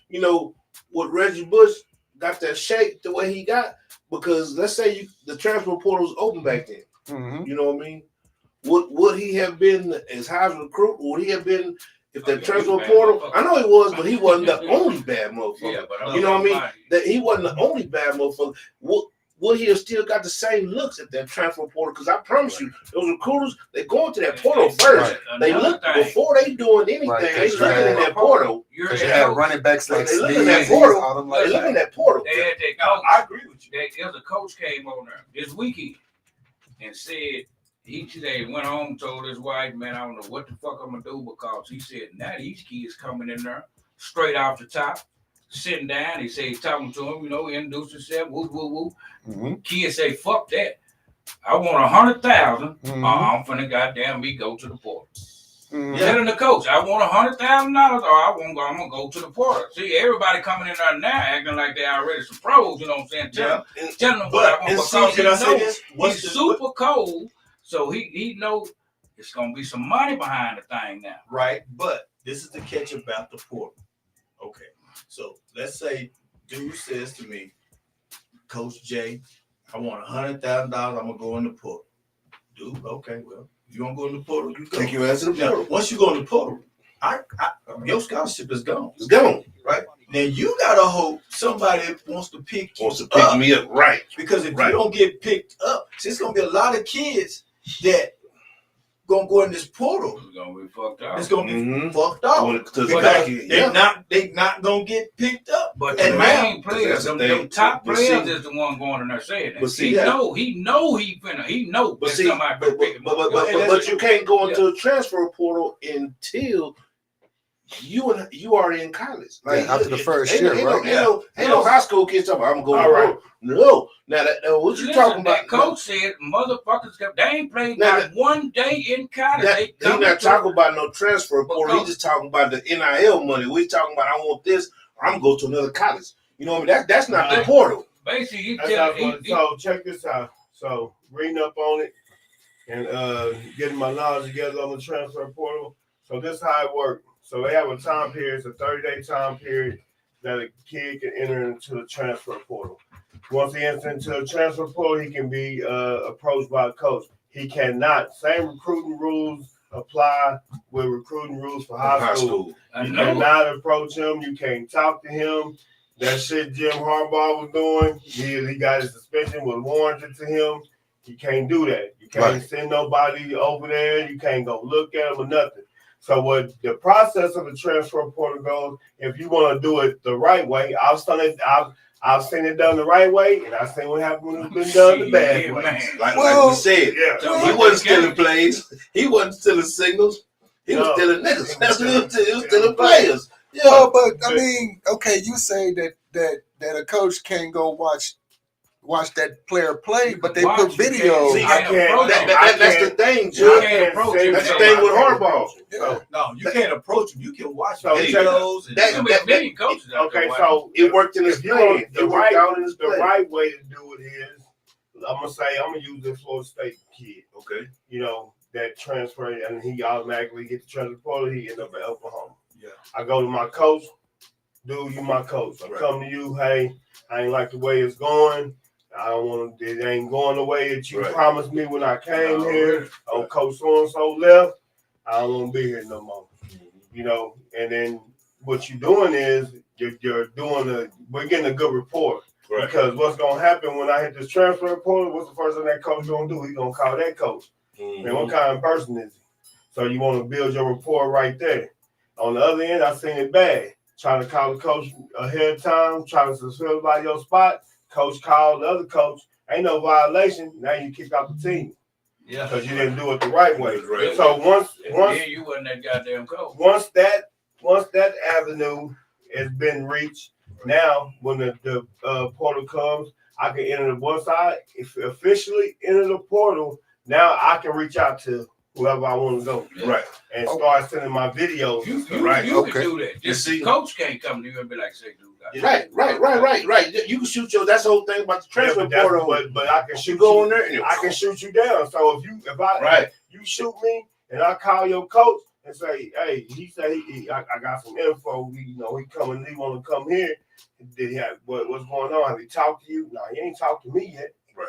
you know, what Reggie Bush got that shape the way he got, because let's say the transfer portal was open back then. Mm-hmm. You know what I mean? Would he have been as high as a recruit? Would he have been if the transfer portal? I know he was, but he wasn't the only bad motherfucker. Yeah, but you know what I mean? That he wasn't the only bad motherfucker. Would he have still got the same looks at that transfer portal? Because I promise you, those recruiters, they go into that portal first. Right. They look before they doing anything. Right, They 'cause looking in that portal. Because you had running backs like They look in Snead, that portal. all them They like look that. in that portal. They had that No, coach. I agree with you. There's a coach came on there this weekend and said he went home, told his wife, man, I don't know what the fuck I'm gonna do, because he said now these kids coming in there straight off the top, sitting down. He said he's talking to him, introduce himself, whoop whoop whoop. Mm-hmm. Kids say, fuck that. I want 100,000. Mhm. I'm finna goddamn me go to the portal. Mhm. Telling the coach, I want $100,000, or I'm gonna go to the portal. See, everybody coming in there now acting like they already some pros. You know what I'm saying? Telling them what I want, and because see, he can I say knows this? he's super cold, so he knows it's gonna be some money behind the thing now. Right, but this is the catch about the portal. Okay, so let's say dude says to me, Coach J, I want $100,000. I'm gonna go in the portal. Dude, okay, well, you gonna go in the portal? You go. Take your ass to the Now, portal. once you go in the portal, your scholarship is gone. It's gone. Right now, you gotta hope somebody wants to pick you Wants to pick up. me up, right? Because if Right. you don't get picked up, see, it's gonna be a lot of kids that gonna go in this portal. It's gonna be fucked up. It's gonna be Mhm. fucked up Well, 'cause because back in- they not gonna get picked up. But And the now- main players, that's the them thing. top But players see- is the one going in there saying that. but see, he yeah. know he know But that see, somebody but pick him up. but you can't go into the transfer portal until you already in college. Yeah, after the first year, right? Ain't no high school kids talking about I'm going. All right. No. Now what you Listen, talking about? that coach said motherfuckers they ain't played Now, not one day in college. He's not talking about no transfer portal. He's just talking about the NIL money. We talking about I want this. I'm going to another college. You know what I mean? That's not the portal. Basically, he That's how telling so check this out. So reading up on it and getting my knowledge together on the transfer portal. So this is how it works. So they have a time period, it's a 30-day time period that a kid can enter into the transfer portal. Once he enters into the transfer portal, he can be approached by a coach. He cannot. Same recruiting rules apply with recruiting rules for high school. I You know. cannot approach him. You can't talk to him. That shit Jim Harbaugh was doing, he got his suspension was warranted to him. You can't do that. You can't send nobody over there. You can't go look at him or nothing. So what the process of the transfer portal goes, if you want to do it the right way, I've seen it done the right way, and I've seen what happened when it's been done the bad way. Man. Like we said, Yeah. he wasn't stealing plays. He wasn't stealing signals. He was No. stealing niggas. That's what he was stealing players. Yeah. Well, but I mean, okay, you say that a coach can't go watch that player play, but they put Watch, you videos. See, I I can't. That's the thing, You Judge. can't approach him. That's the thing with Harbaugh. So, No, you can't approach him. You can watch So videos. And that- Many coaches out there okay, watching. so It worked in his if you plan. want It worked out in his the plan. right way to do it is, I'm gonna use this Florida State kid. Okay. That transfer, and he automatically get the transfer portal. He end up at Oklahoma. Yeah. I go to my coach, dude. You my coach. I Right. come to you. Hey, I ain't like the way it's going. I don't want to. It ain't going the way that you Right. promised me when I came No, here. right. Oh, Coach so and so left. I don't want to be here no more. You know, and then what you're doing is we're getting a good report. Right. Because what's gonna happen when I hit this transfer report? What's the first thing that coach gonna do? He's gonna call that coach. And what kind of person is he? So you want to build your rapport right there. On the other end, I seen it bad. Trying to call the coach ahead of time, trying to fulfill by your spot. Coach called the other coach. Ain't no violation. Now you kick out the team. Yeah. Because you didn't do it the right way. Right. So once you wasn't that goddamn coach. Once that avenue has been reached, now when the portal comes, I can enter the one side. If officially enter the portal, now I can reach out to whoever I want to go. Right. And start sending my videos. You can do that. Just the coach can't come to you and be like, say, dude. Right. You can shoot that's the whole thing about the transfer portal. But I can shoot go in there and I can shoot you down. So if you shoot me and I call your coach and say, hey, he say I got some info. He coming. He want to come here. Did he have what's going on? Have he talked to you? No, he ain't talked to me yet. Right.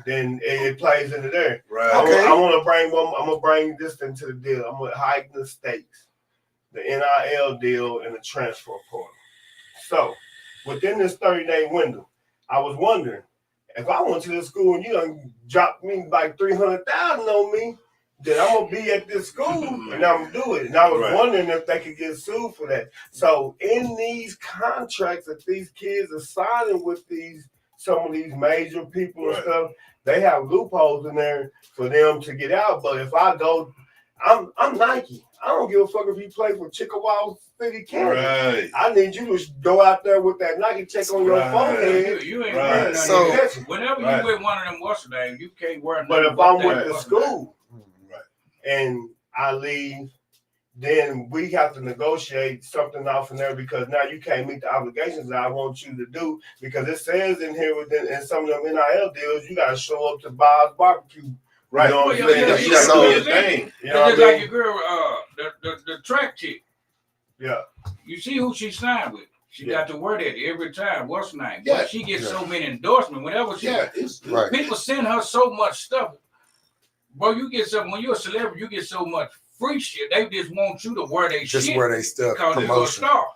Then it plays into there. Right. Okay. I'm gonna bring this into the deal. I'm gonna heighten the stakes, the NIL deal and the transfer portal. So within this 30-day window, I was wondering if I went to the school and you done dropped me like $300,000 on me, then I'm gonna be at this school and I'm gonna do it. And I was wondering if they could get sued for that. So in these contracts that these kids are signing with some of these major people and stuff, they have loopholes in there for them to get out. But if I go, I'm Nike. I don't give a fuck if you play for Chickasaw City, Kansas. Right. I need you to go out there with that Nike check on your forehead. You ain't wearing nothing. Whenever you with one of them what's the name, you can't wear nothing. But if I'm with the school and I leave, then we have to negotiate something off in there because now you can't meet the obligations that I want you to do because it says in here in some of them NIL deals, you got to show up to Bob's barbecue. Right. You know what I'm saying? You got to do your thing. Just like your girl, the track chick. Yeah. You see who she signed with. She got to wear that every time. What's her name? Yeah. But she gets so many endorsements. Whenever people send her so much stuff. Bro, you get something when you're a celebrity, you get so much free shit. They just want you to wear their shit. Just wear their stuff. Because you're a star.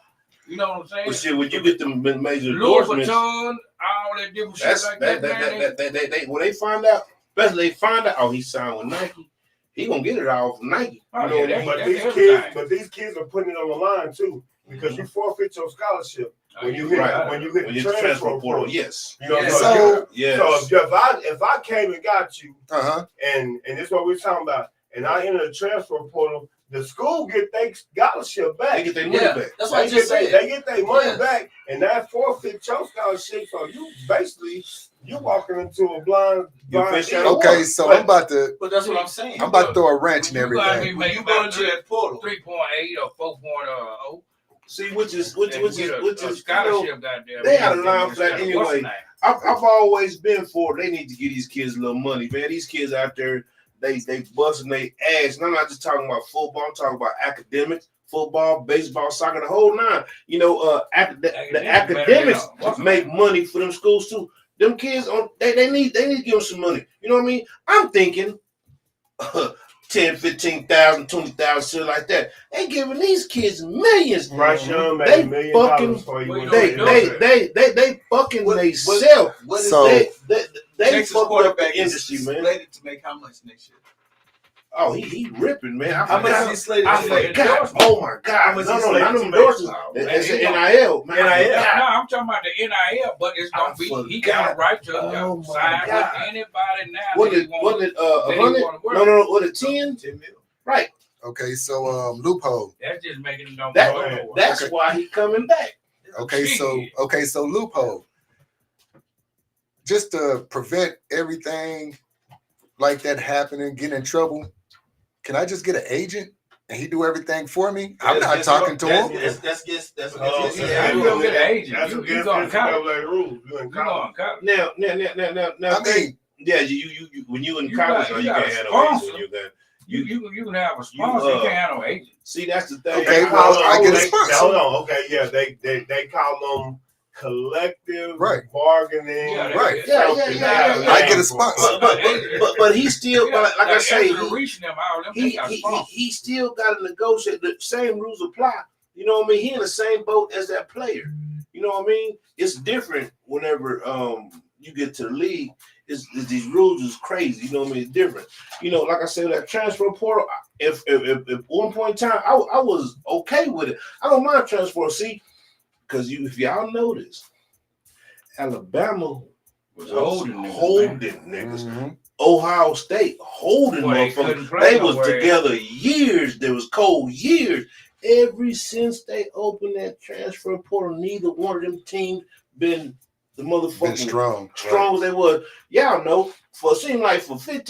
You know what I'm saying? But shit, when you get the major Louis Vuitton, all that different shit like that. When they find out, especially they find out, he signed with Nike. He gonna get it all from Nike. But these kids are putting it on the line too because you forfeit your scholarship. When you hit the transfer portal, yes. You know, so if I came and got you, and this is what we're talking about, and I enter the transfer portal, the school get their scholarship back. They get their money back. That's what I just said. They get their money back, and that forfeit your scholarship. So you walking into a blind okay, so I'm about to. But that's what I'm saying. I'm about to throw a wrench in everything. You go into that portal 3.8 or 4.0. See, which is scholarship. Goddamn, they had a line for that anyway. I've always been for they need to give these kids a little money, man. These kids out there, they busting their ass. And I'm not just talking about football. I'm talking about academics, football, baseball, soccer, the whole nine. You know, the academics make money for them schools too. Them kids they need to give them some money. You know what I mean? I'm thinking 10, 15,000, 20,000, shit like that. They giving these kids millions. Right, Sean, they fucking they fucking themselves. So they fucked up the industry, man. Slated to make how much next year? Oh, he ripping, man. How much is he slated? Oh my God! No, not them endorsements. It's an NIL, man. NIL. No, I'm talking about the NIL, but it's gonna be. He got a right to sign with anybody now. Was it 100? No. Was it 10? 10 mil. Right. Okay, so loophole. That's just making him don't go. That's why he coming back. Okay, so loophole. Just to prevent everything like that happening, getting in trouble. Can I just get an agent and he do everything for me? I'm not talking to him. That's you don't get an agent. You going to college. Now. I mean, yeah, you when you in college, you can't have no agent. You can have a sponsor. You can't have no agent. See, that's the thing. Okay, well, I get a sponsor. Hold on. Okay, yeah, they call them collective Right. bargaining. Yeah, Right. Yeah. I get a spot. But he still, like I say, he he still got to negotiate. The same rules apply. You know what I mean? He in the same boat as that player. You know what I mean? It's different whenever you get to the league. It's these rules is crazy. You know what I mean? It's different. You know, like I said, that transfer portal. If one point in time I was okay with it. I don't mind transfer. See, because if y'all notice, Alabama was holding niggas. Mm-hmm. Ohio State holding motherfuckers. They was together years. There was cold years. Ever since they opened that transfer portal, neither one of them teams been the motherfucking strong as they was. Y'all know, for it seemed like for 10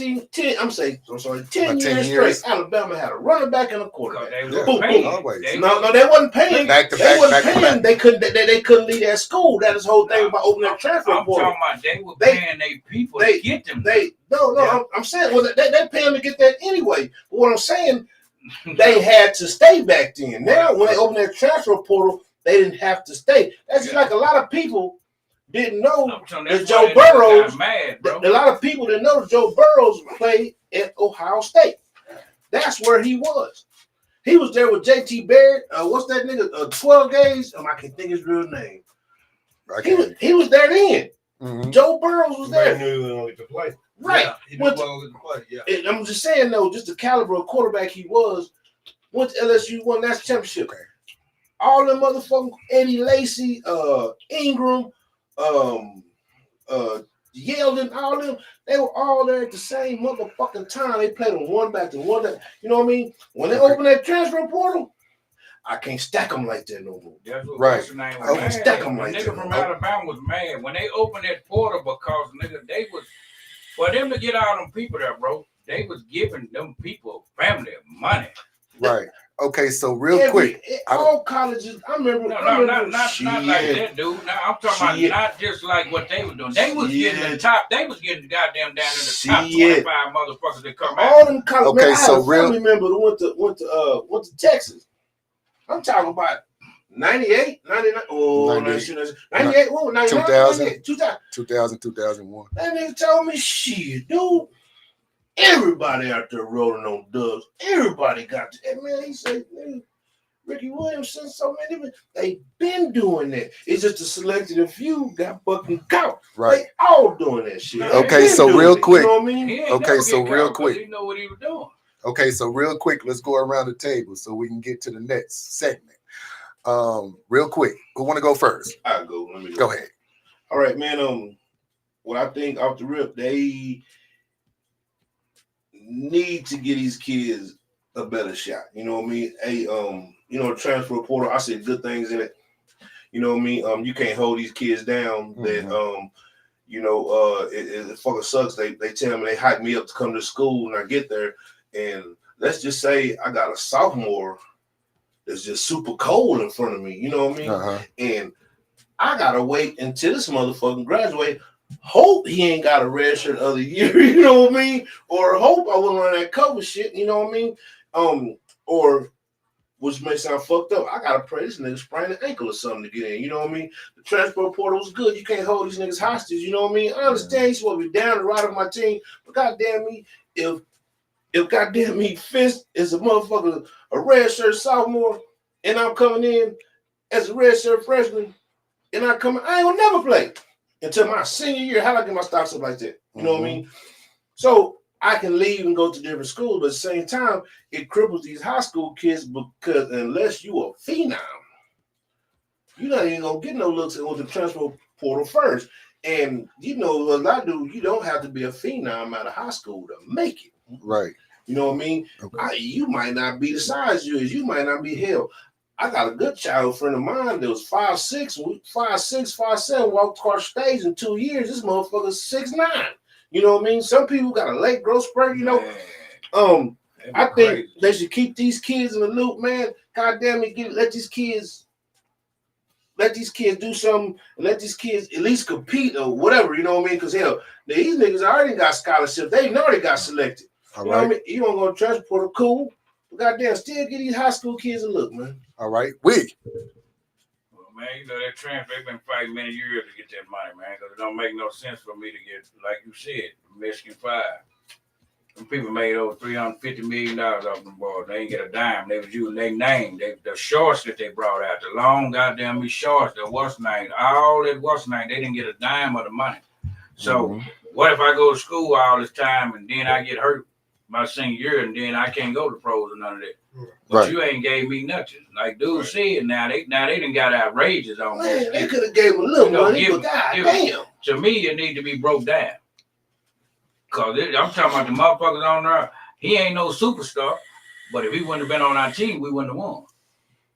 years straight, Alabama had a running back and a quarterback. They wasn't paying. Back to They back, wasn't back to paying. back. They couldn't leave that school. That is the whole thing about opening that transfer portal. I'm talking about they were paying their people to get them. I'm saying, well, they pay them to get that anyway. But what I'm saying, they had to stay back then. Now, when they open that transfer portal, they didn't have to stay. That's just like a lot of people didn't know that Joe Burrows. A lot of people didn't know that Joe Burrows played at Ohio State. That's where he was. He was there with JT Barrett. What's that nigga? 12 Gauge. I can't think his real name. He was there then. Mm-hmm. Joe Burrows was there. He knew he was going to get to play. Right. Yeah, he was going to play. Yeah. And I'm just saying though, just the caliber of quarterback he was. Went to LSU, won that championship. Okay. All them motherfucking Eddie Lacy, Ingram, Yeldon, all them, they were all there at the same motherfucking time. They played on one back to one back. You know what I mean? When they open that transfer portal, I can't stack them like that no more. Right. I can't stack them like that. Nigga from Alabama was mad when they opened that portal because nigga they was for them to get all them people there, bro. They was giving them people family money. Right. Okay, so real quick. All colleges, I remember. Not like that, dude. Now I'm talking about not just like what they were doing. They was getting the top. They was getting goddamn down in the top 25 motherfuckers that come out. All them colleges. Okay, man, so I had a family member that went to Texas. I'm talking about 98, 99. Oh, 98. Oh, 99, 2000, 2001. That nigga told me, shit, dude. Everybody out there rolling on dubs. Everybody got it. Man, he said, Ricky Williamson, so many, they been doing that. It's just a selected few got fucking caught. Right. They all doing that shit. Okay, so real quick. You know what I mean? Okay, so real quick. He know what he was doing. Okay, so real quick, let's go around the table so we can get to the next segment. Real quick, who want to go first? I'll go. Let me go ahead. All right, man. What I think off the rip, they need to get these kids a better shot. You know what I mean? Transfer portal, I see good things in it. You know what I mean? You can't hold these kids down. That it fucking sucks. They tell me they hype me up to come to school and I get there and let's just say I got a sophomore that's just super cold in front of me. You know what I mean? And I gotta wait until this motherfucking graduate. Hope he ain't got a red shirt the other year, you know what I mean? Or hope I wouldn't run that cover shit, you know what I mean? Or which may sound fucked up. I gotta pray this nigga sprain an ankle or something to get in, you know what I mean? The transfer portal was good. You can't hold these niggas hostage, you know what I mean? I understand he's supposed to be down the right of my team, but goddamn me, if goddamn me Fist is a motherfucker, a red shirt sophomore, and I'm coming in as a red shirt freshman, and I ain't gonna never play. Until my senior year, how do I get my stocks up like that? You know what I mean? So I can leave and go to different schools, but at the same time, it cripples these high school kids because unless you a phenom, you're not even gonna get no looks on the transfer portal first. And you know what I do, you don't have to be a phenom out of high school to make it. Right. You know what I mean? Okay. You might not be the size you is, you might not be hell. I got a good child friend of mine that was 5'6", 5'7", walked across stage in 2 years. This motherfucker's 6'9". You know what I mean? Some people got a late growth spurt, you know. I think they should keep these kids in the loop, man. God damn it, let these kids do something and let these kids at least compete or whatever, you know what I mean? Because hell, these niggas already got scholarships. They already got selected. You know what I mean? You don't go to transport, cool. But goddamn, still get these high school kids a look, man. All right. We. Well, Man, you know that transfer, they've been fighting many years to get that money, man, because it don't make no sense for me to get, like you said, Michigan 5. Them people made over $350 million off them boys. They ain't get a dime. They was using their name. The shorts that they brought out, the long goddamn me shorts, the what's name, all that what's name, they didn't get a dime of the money. So what if I go to school all this time and then I get hurt my senior year and then I can't go to pros or none of that? But you ain't gave me nothing. Like dude said, now they done got outrageous on this. They could have gave him a little money, but goddamn. To me, it need to be broke down. Cause I'm talking about the motherfuckers on there. He ain't no superstar, but if he wouldn't have been on our team, we wouldn't have won.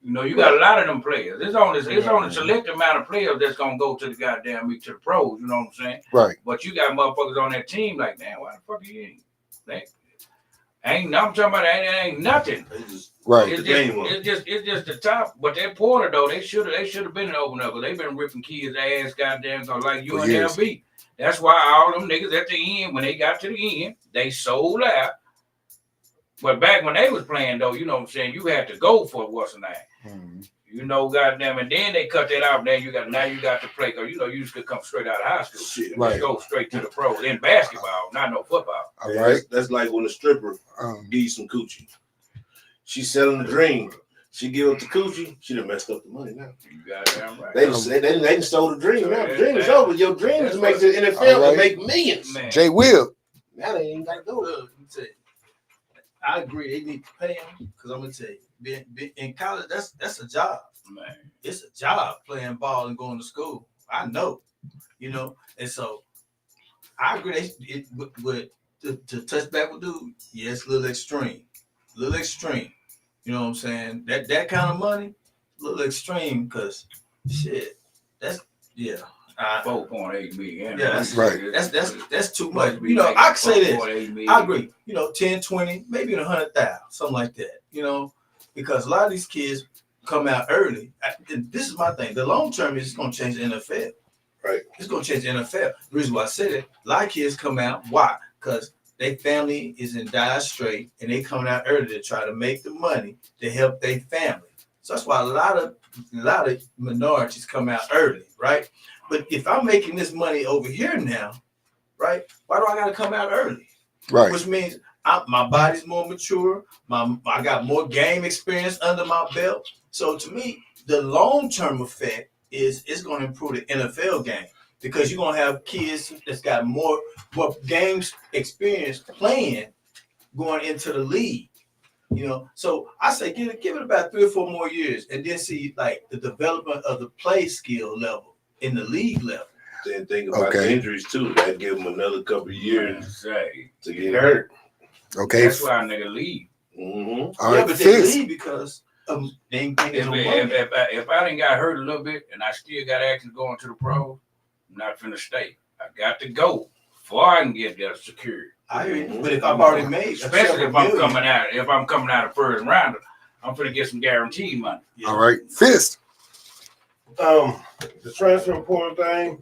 You know, you got a lot of them players. It's only a select amount of players that's gonna go to the goddamn to the pros. You know what I'm saying? Right. But you got motherfuckers on that team like, damn, why the fuck you ain't? I'm talking about ain't nothing. Right. It's just the top. But that Porter though, they should have been an open up. They've been ripping kids' ass, goddamn, like UNLV. That's why all them niggas at the end, when they got to the end, they sold out. But back when they was playing though, you know what I'm saying, you had to go for what's the name. You know, goddamn, and then they cut that out. Now you got to play because you know you used to come straight out of high school. Right. Go straight to the pros in basketball, not no football. All right. That's like when a stripper gives some coochie. She's selling the dream. She give up the coochie, she done messed up the money now. You got damn right. They done sold the dream. Now the dream is over. Your dream is to make the NFL and make millions. Man. Jay Will. Now they ain't got to go. Look, let me tell you. I agree. They need to pay him because I'm gonna tell you, being in college, that's a job, man. It's a job playing ball and going to school. I know, you know, and so I agree. To touch back with dude, yes, a little extreme. You know what I'm saying? That kind of money, a little extreme because shit. That's 4.8 million. Yeah, that's right. That's too much. You know, I can say this. I agree. You know, 10, 20, maybe 100,000, something like that. You know, because a lot of these kids come out early. This is my thing. The long term is going to change the NFL. Right. It's going to change the NFL. The reason why I said it, a lot of kids come out. Why? Because their family is in dire straits and they coming out early to try to make the money to help their family. So that's why a lot of minorities come out early, right? But if I'm making this money over here now, right? Why do I got to come out early? Right. Which means my body's more mature. I got more game experience under my belt. So to me, the long-term effect is it's going to improve the NFL game because you're going to have kids that's got more games experience playing going into the league. You know, so I say give it about 3 or 4 more years and then see like the development of the play skill level in the league level. Then think about the injuries too. That give them another couple of years to get hurt. Okay. That's why a nigga leave. All right, but they leave because they ain't getting no money. If I didn't got hurt a little bit and I still got actually going to the pros, I'm not finna stay. I got to go before I can get that secured. I hear you. But if I'm already made, especially if I'm coming out of first rounder, I'm finna get some guaranteed money. Yeah. All right, Fist. The transfer portal thing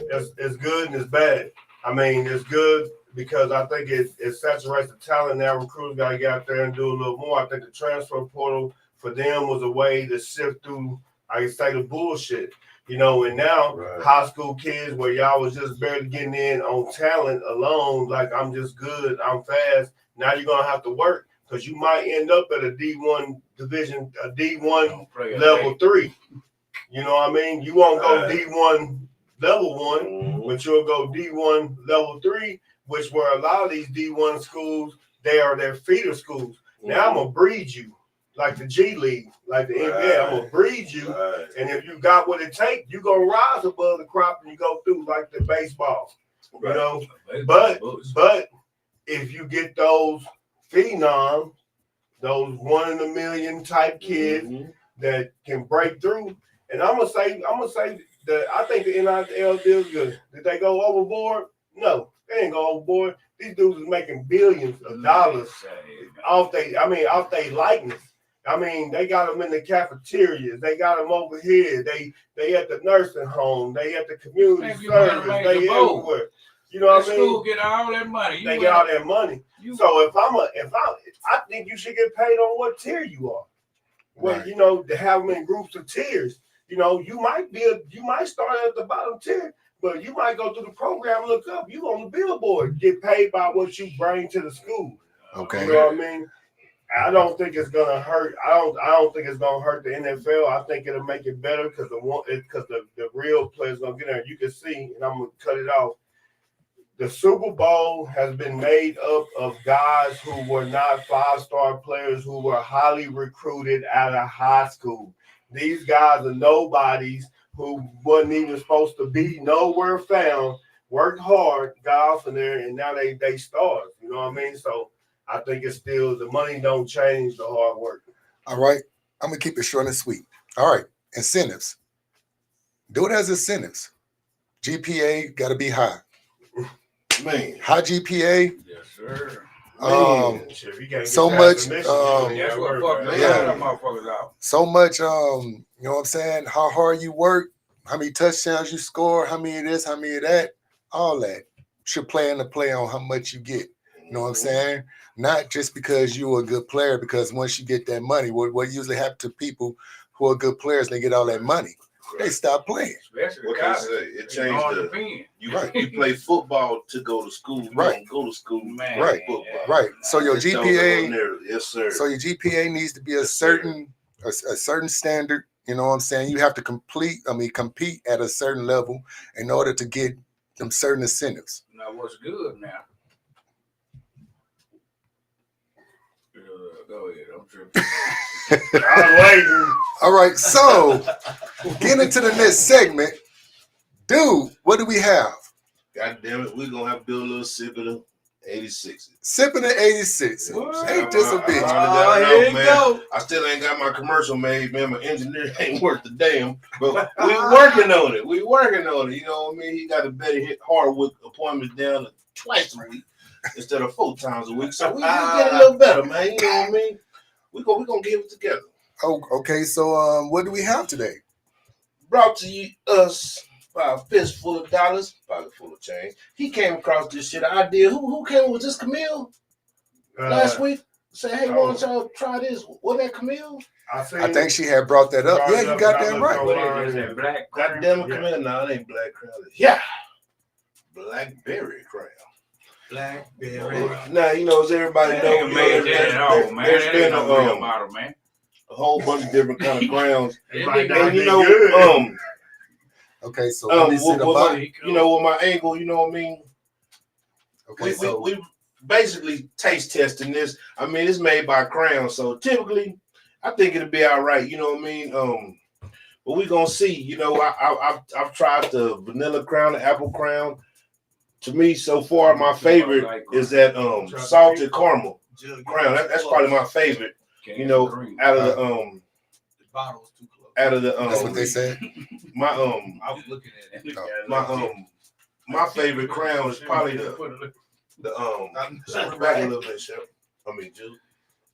is good and it's bad. I mean, it's good because I think it saturates the talent. Now recruiters got to get out there and do a little more. I think the transfer portal for them was a way to sift through, I can say, the bullshit. You know, and now high school kids where y'all was just barely getting in on talent alone, like I'm just good, I'm fast. Now you're going to have to work because you might end up at a D1 division, a D1 level 3. You know what I mean? You won't go D1 level 1, but you'll go D1 level 3, which where a lot of these D1 schools, they are their feeder schools. Now I'm going to breed you. Like the G League, like the NBA, I'm gonna breed you, and if you got what it takes, you gonna rise above the crop and you go through like the baseball, you know. But if you get those phenoms, those 1 in a million type kids that can break through, and I'm gonna say that I think the NIL deal is good. Did they go overboard? No, they didn't go overboard. These dudes is making billions of dollars off their likeness. I mean, they got them in the cafeterias. They got them over here. They at the nursing home. They at the community service. They everywhere. You know what I mean? School get all that money. They get all that money. So I think you should get paid on what tier you are. Well, you know, to have them in groups of tiers. You know, you might start at the bottom 10, but you might go through the program, look up, you on the billboard, get paid by what you bring to the school. Okay. You know what I mean? I don't think it's gonna hurt. I don't think it's gonna hurt the NFL. I think it'll make it better because the real players gonna get there. You can see, and I'm gonna cut it off. The Super Bowl has been made up of guys who were not 5-star players who were highly recruited out of high school. These guys are nobodies who wasn't even supposed to be nowhere found, worked hard, got off in there, and now they stars. You know what I mean? So I think it's still the money don't change the hard work. All right. I'm gonna keep it short and sweet. All right. Incentives. Do it as incentives. GPA gotta be high. Man. High GPA. Yes, sir. So much. That's what fucking them motherfuckers out. So much. You know what I'm saying? How hard you work, how many touchdowns you score, how many of this, how many of that, all that should play into play on how much you get. You know what I'm saying? Not just because you're a good player, because once you get that money, what usually happens to people who are good players, they get all that money, they stop playing. What can I say? It changed you play football to go to school. You don't go to school, man. Right. Football. Right. So your GPA, yes, sir. So your GPA needs to be a certain standard. You know what I'm saying? You have to compete at a certain level in order to get them certain incentives. Now, what's good now? Go ahead. I'm tripping. I'm waiting. All right. So, getting into the next segment, dude. What do we have? God damn it, we're gonna have to do a little sip of the 86. Sipping the 86. Ain't this a bitch? Here you go. I still ain't got my commercial made, man. My engineer ain't worth the damn. But we working on it. You know what I mean? He got a better hit hardwood appointments down to twice a week instead of 4 times a week. So we get a little better, man. You know what I mean? We're gonna get it together. Oh, okay. So what do we have today? Brought to us by a fistful of dollars, pocket full of change. He came across this shit idea. Who came with this, Camille? Last week? Say, hey, why don't y'all try this? What that, Camille? I think she had brought that up. Yeah, you got that right. What is that, black crown? God damn it, Camille. No, it ain't black crown. Yeah. Blackberry crown. Blackberry. Now, you know, as everybody knows, there's been a whole bunch of different kind of crowns. And you know, okay, so let me see with my angle, you know what I mean? Okay, we basically taste testing this. I mean, it's made by Crown, so typically, I think it'll be all right. You know what I mean? But we gonna see. You know, I've tried the vanilla crown, the apple crown. To me, so far, my favorite is that salted caramel crown. That's probably my favorite. You know, out of the bottle's too close. Out of the that's what they said. I was looking at it. My favorite crown is probably the back a little bit, Chef. Juice.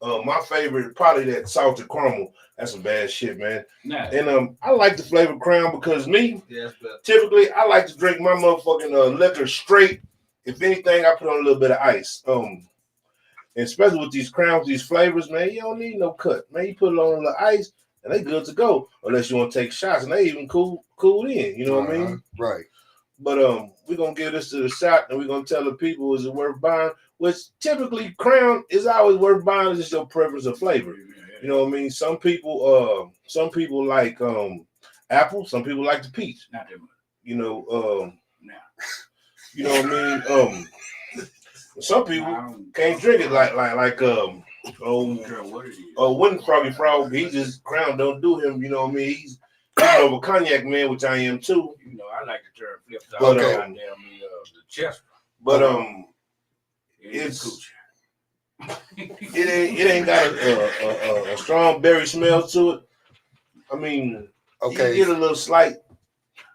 My favorite probably that salted caramel. That's some bad shit, man. Nice. And I like the flavor crown because typically I like to drink my motherfucking liquor straight. If anything, I put on a little bit of ice. And especially with these crowns, these flavors, man, you don't need no cut. Man, you put it on a little ice and they good to go. Unless you want to take shots, and they even cool in. You know what I mean? Right. But we're gonna give this to the shot, and we're gonna tell the people, is it worth buying? Which typically Crown is always worth buying. It's just your preference of flavor. You know what I mean? Some people like apple. Some people like the peach. Not that much. You know, you know what I mean? Some people can't drink it like Wooden Froggy Frog. He just Crown don't do him. You know what I mean? He's over cognac man, which I am too. You know, I like to turn flips out. But the chest. But it ain't got a strong berry smell to it. I mean, okay, you get a little slight.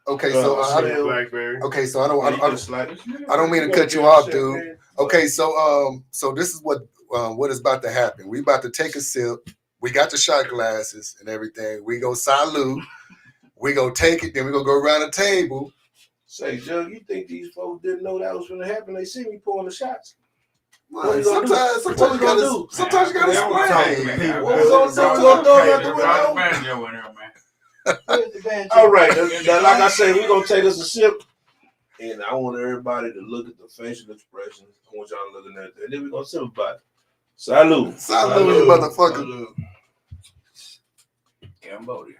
Okay, so blackberry. Okay, so I don't mean to cut you off, dude. Okay, so this is what is about to happen. We about to take a sip. We got the shot glasses and everything. We go salute. We go take it. Then we gonna go around the table. Say, Jug, you think these folks didn't know that was gonna happen? They see me pouring the shots. Well, sometimes you gotta explain. What we gonna do? Where's the bad All joke? right, now, like I say, we're gonna take us a sip, and I want everybody to look at the facial expressions. I want y'all looking at that. Then we're gonna sip about it. Salud. Salute, you motherfucker. Salute. Cambodia.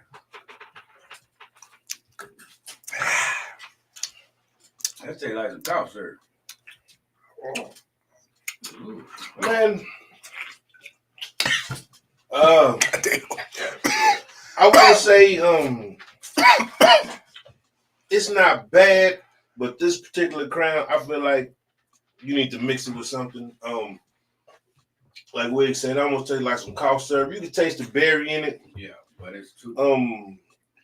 That tastes like some cough syrup. Man, I want to say it's not bad, but this particular crown, I feel like you need to mix it with something. Like Wig said, it almost tastes like some cough syrup. You can taste the berry in it. Yeah, but it's too.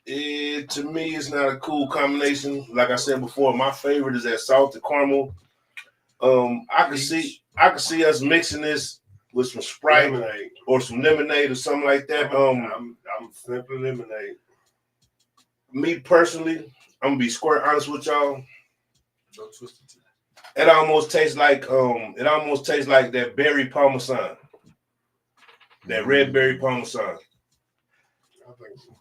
To me, it's not a cool combination. Like I said before, my favorite is that salted caramel. I can see us mixing this with some Sprite or some lemonade or something like that. I'm simply lemonade. Me personally, I'm gonna be square honest with y'all. No twisted tea. It almost tastes like that berry parmesan, that red berry parmesan. I think so.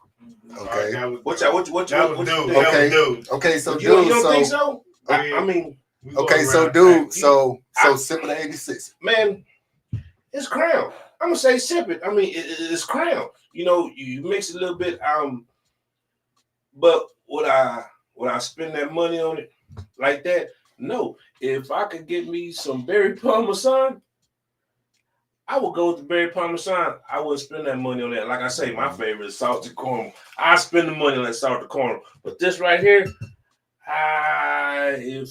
Okay. What you do? Okay. Okay, so you dude, don't so think so? I mean, okay, so dude, so sipping at 86. man, it's Crown. I'm gonna say sip it. I mean, it's Crown. You know, you mix it a little bit. But would I spend that money on it like that? No. If I could get me some berry parmesan, I would go with the berry parmesan. I wouldn't spend that money on that. Like I say, my favorite is salted caramel. I spend the money on that salted caramel. But this right here, if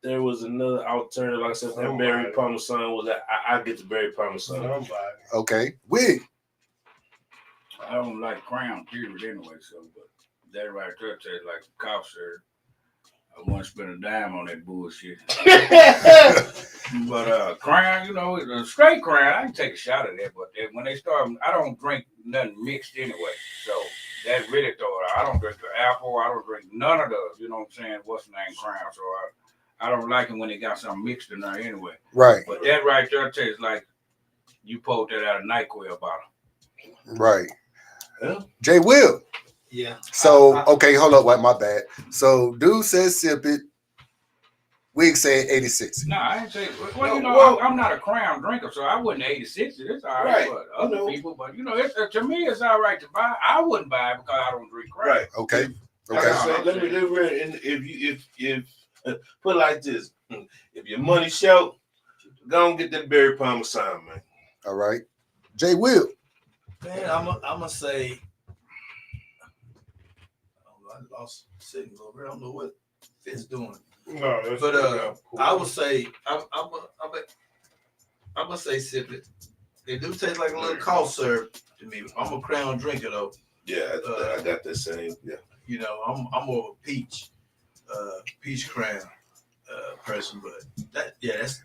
there was another alternative, like I said, that berry parmesan was that I get the berry parmesan. Okay. Wig. I don't like Crown period anyway, so but that right there tastes like cough syrup. I wouldn't spend a dime on that bullshit. But Crown, you know, the straight Crown, I can take a shot of that. But when they start, I don't drink nothing mixed anyway. So that really throw it out. I don't drink the apple. I don't drink none of those. You know what I'm saying? What's the name? Crown. So I don't like it when they got something mixed in there anyway. Right. But that right there tastes like you pulled that out of NyQuil bottle. Right. Yeah. Jay Will. Yeah. So okay, hold up, my bad. So dude says sip it. Wig said 86. No, I ain't say. Well, you know, I'm not a Crown drinker, so I wouldn't 86. It's all right for other people, but you know, to me, it's all right to buy. I wouldn't buy it because I don't drink Crown. Right. Okay. Like I said, let me and if put it like this, if your money short, go and get that berry parmesan, man. All right. Jay Will. Man, I'm gonna say. I lost signal over. I don't know what Fitz doing. No, But I would say I'm gonna say sip it. It do taste like a little cough syrup to me. I'm a Crown drinker though. Yeah, I got that same. Yeah. You know, I'm more of a peach Crown person, but that's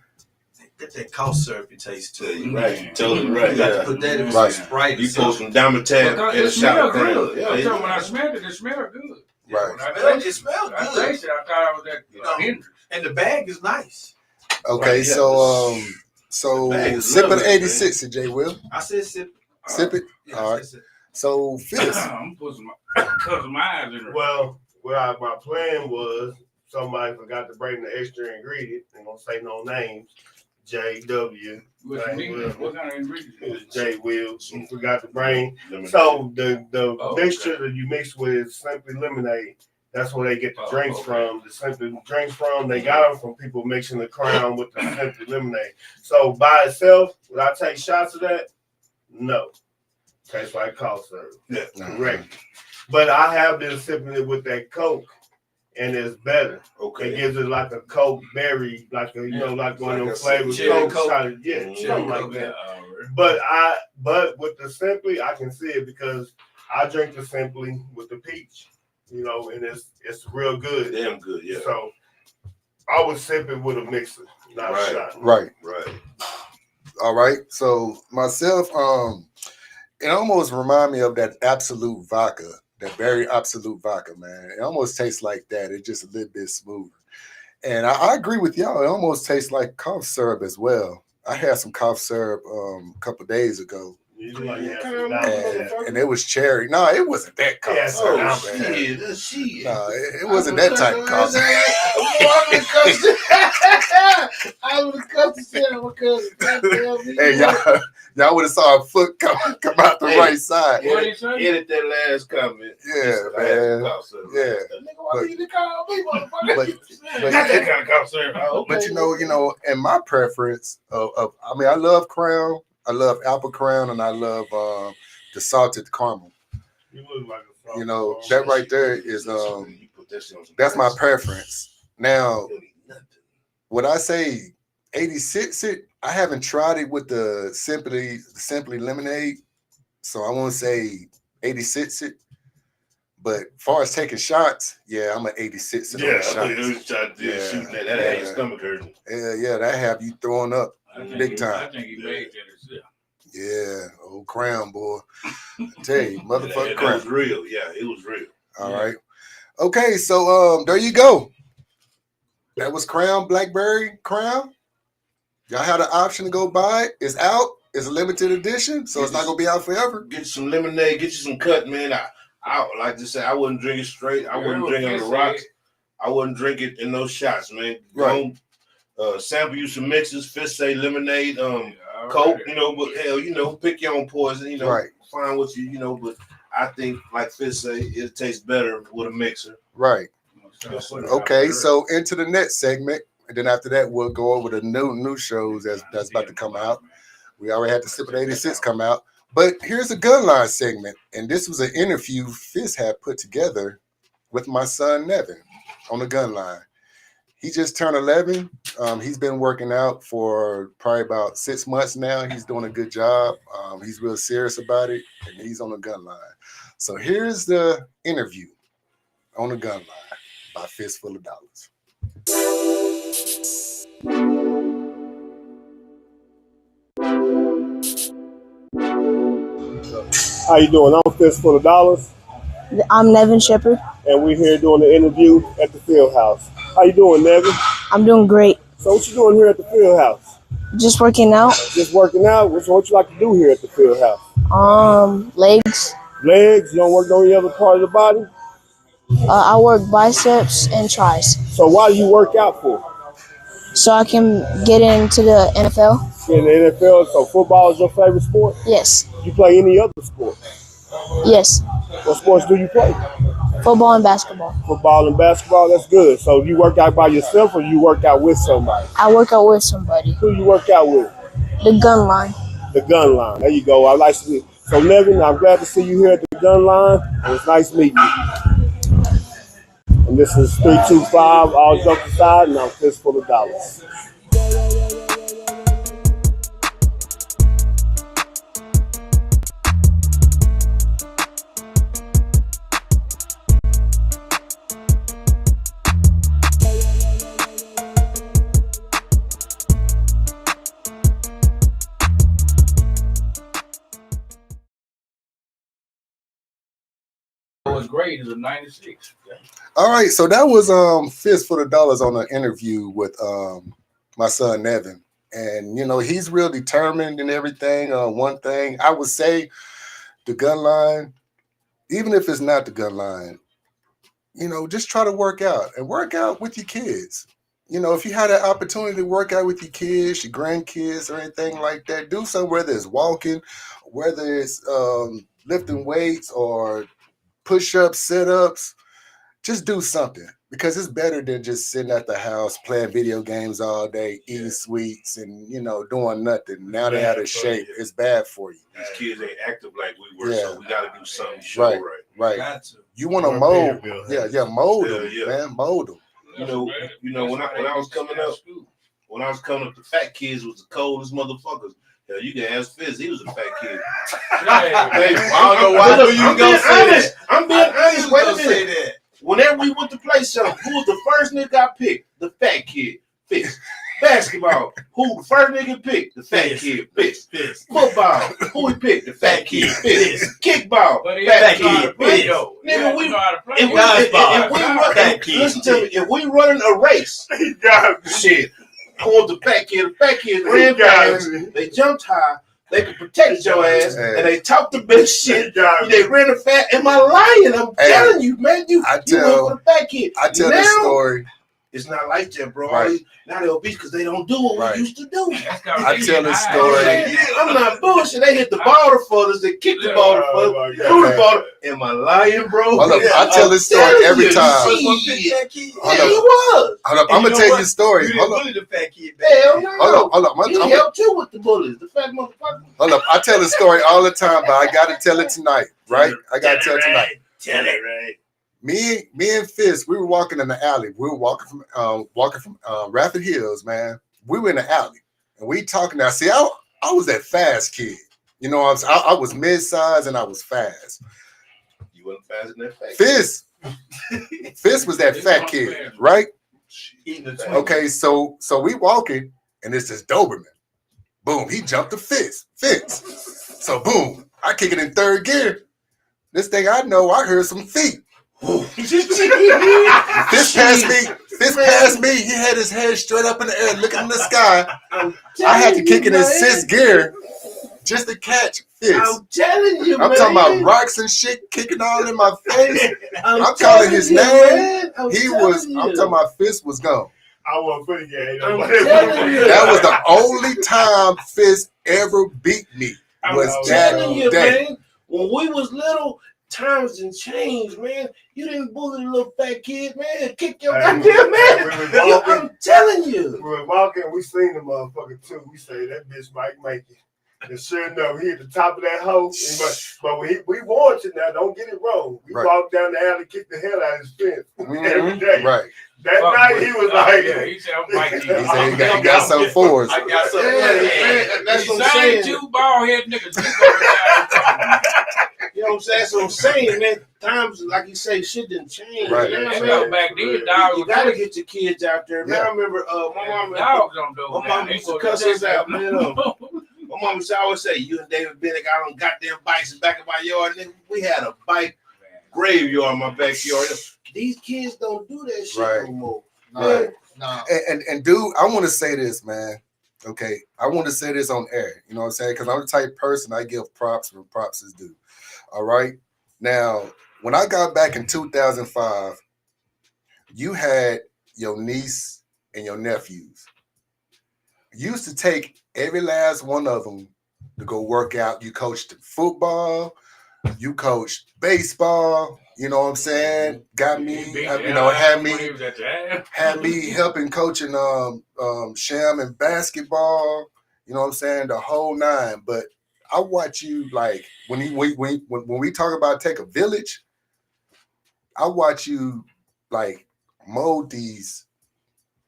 that cough syrupy taste to it. Right, totally right. You got to put that in with some Sprite. You pour some Damatab and a shot of Crown. Yeah, when I smelled it smelled good. Right. It smelled good. I tasted it. I thought I was at Hendrix. And the bag is nice. Okay, right, so is sipping lovely, 86 at Jay Will. I said sip. Sip it. Yeah, All right. sip. So Fitz. I'm putting my eyes in it. Well, my plan was somebody forgot to bring the extra ingredient. I'm gonna say no names. JW. What kind of ingredients? It was J Will. He forgot to bring. So the mixture that you mix with Simply Lemonade. That's where they get the drinks from. The Simply drinks from. They got them from people mixing the Crown with the Simply Lemonade. So by itself, would I take shots of that? No. Tastes like cough syrup. Yeah, correct. But I have been sipping it with that Coke, and it's better. Okay. It gives it like a Coke berry, like a like one of those flavors. Cherry Coke. Coke. Something like that. But with the Simply, I can see it because I drink the Simply with the peach, you know, and it's real good. Damn good, yeah. So I would sip it with a mixer, not a shot. Right. All right. So myself, it almost remind me of that Absolute vodka, that very Absolute vodka, man. It almost tastes like that. It's just a little bit smoother. And I agree with y'all. It almost tastes like cough syrup as well. I had some cough syrup a couple days ago. You look like you had some dollars. And it was cherry. No, it wasn't that color. Yeah, Oh, man. shit. No, it wasn't that type of color. I would have come to say because Hey, y'all would have saw a foot come out the right side. What did he say? edit that last comment. Yeah, man. Yeah. Nigga, why you to call me, motherfucker? But Not that kind of concern. Oh, okay. But you know, and my preference I mean, I love Crown, I love apple crown, and I love the salted caramel. You look like a You know, that right there is that's my preference. Now, would I say 86 it? I haven't tried it with the simply lemonade, so I won't say 86 it. But as far as taking shots, yeah, I'm an 86 it. Yeah, shooting that had your stomach hurting. Yeah, that have you throwing up big time. I think he made that himself. Yeah, old Crown boy. I tell you, motherfucker, It Crown. was real. Yeah, it was real. All right. Okay, so there you go. That was Crown Blackberry Crown. Y'all had an option to go buy it. It's out. It's a limited edition, so it's not gonna be out forever. Get you some lemonade. Get you some cut, man. I like to say I wouldn't drink it straight. I wouldn't drink it on the rocks. I wouldn't drink it in those shots, man. Right. Sample you some mixes, Fist say lemonade, Coke, you know, but hell, you know, pick your own poison, you know, Right. find what you know, but I think like Fist say, it tastes better with a mixer. Right. Okay, so into the next segment, and then after that we'll go over the new shows that's about to come out. We already had the Sip of 86 come out, but here's a gun line segment, and this was an interview Fist had put together with my son Nevin on the gun line. He just turned 11. He's been working out for probably about 6 months now. He's doing a good job. He's real serious about it, and he's on the gun line. So here's the interview on the gun line by Fistful of Dollars. How you doing? I'm Fistful of Dollars, I'm Nevin Shepard. and we're here doing the interview at the Field House. How you doing, Nevin? I'm doing great. So what you doing here at the Field House? Just working out. Just working out? What you like to do here at the Field House? Legs. Legs? You don't work on any other part of the body? I work biceps and tries. So why do you work out for? So I can get into the NFL. In the NFL, so football is your favorite sport? Yes. You play any other sport? Yes. What sports do you play? Football and basketball. Football and basketball, that's good. So you work out by yourself or you work out with somebody? I work out with somebody. Who you work out with? The gun line. The gun line. There you go. I like to see. So Nevin, I'm glad to see you here at the gun line, and it's nice meeting you. And this is 325, all jokes aside, and I'm Fistful of Dollars. Was great as a 96. All right, so that was Fistful of Dollars on an interview with my son Nevin, and you know he's real determined and everything. One thing I would say, the gun line, even if it's not the gun line, you know, just try to work out and work out with your kids. You know, if you had an opportunity to work out with your kids, your grandkids, or anything like that, do something. Whether it's walking, whether it's lifting weights or push-ups, sit-ups, just do something, because it's better than just sitting at the house playing video games all day, eating sweets, and you know, doing nothing. Now they're out of shape. It's bad for you. These kids ain't active like we were, so we got to do something. Right. You want to mold, mold them, man, mold them. You know, when I was coming up, the fat kids was the coldest motherfuckers. Hell, you can ask Fizz. He was a fat kid. I don't know why you gonna say that. I'm being honest. Wait a minute. Whenever we went to play something, who was the first nigga got picked? The fat kid. Fizz. Basketball. Who the first nigga picked? The fat kid. Fizz. Football. Who he picked? The fat kid. Fizz. Kickball. Fat kid. Fizz. Nigga, listen to me. If we running a race, shit. I want the fat kid. The fat kid ran fast. They jumped high. They can protect your ass, Hey. and they talk the big shit. They rent a fat. Am I lying? I'm telling you, man. You went for the fat kid. I tell now, this story. It's not like that, bro. Right. Now they're obese because they don't do what we used to do. I tell this story. I'm not bullshit. They hit the ball for us. They kick the ball for us. Threw the ball. Am I lying, bro? Hold up, I tell this story every time. Yeah, he was. Hold up, I'm gonna tell you a story. You Hold up. bully the fat kid. Hell no. Hold up. He helped you with the bullies. The fat motherfucker. Hold up. I tell the story all the time, but I gotta tell it tonight, right? I gotta tell it tonight. Tell it right. Me and Fist, we were walking in the alley. We were walking from Rapid Hills, man. We were in the alley, and we talking now. See, I was that fast kid. You know, I was mid-size and I was fast. You wasn't fast in that fat Fist, Fist was that fat kid, right? Okay, so we walking, and it's this Doberman. Boom, he jumped the Fist. So boom, I kick it in third gear. This thing I know, I heard some feet. Fist passed me. He had his head straight up in the air, looking in the sky. I had to kick it in sixth gear just to catch Fist. I'm telling you, I'm man. talking about rocks and shit kicking all in my face. I'm calling telling his you, name. man. I'm talking about Fist was gone. I wasn't pretty gay. I'm telling you. That was the only time Fist ever beat me. Was that telling you, day. man. When we was little, times and changed, man. You didn't bully the little fat kid, man. Kick your goddamn man. I'm telling you. We were walking, we seen the motherfucker too. We say that bitch might make it. And sure enough, he at the top of that hole. But we warned you now, don't get it wrong. We walked down the alley, kicked the hell out of his fence every day. Right. That night he was like, he said, I'm fighting. He said he got something for us. I got something. That's what I'm saying. Two bald head niggas. You know what I'm saying? That's what I'm saying, man. Times, like you say, shit didn't change. Right. Man, Back then, dog, you gotta get your kids out there, man. Yeah. I remember my mom used to cuss us out, man. My mom used to always say, "You and David Bennett got on goddamn bikes in the back of my yard." And then we had a bike graveyard in my backyard. These kids don't do that shit no more. Right. No. And dude, I want to say this, man. Okay, I want to say this on air. You know what I'm saying? Because I'm the type of person I give props when props is due. All right. Now, when I got back in 2005, you had your niece and your nephews. You used to take every last one of them to go work out. You coached football, you coached baseball. You know what I'm saying? Got me, had me helping coaching Sham and basketball. You know what I'm saying? The whole nine. But I watch you like when we talk about take a village, I watch you like mold these,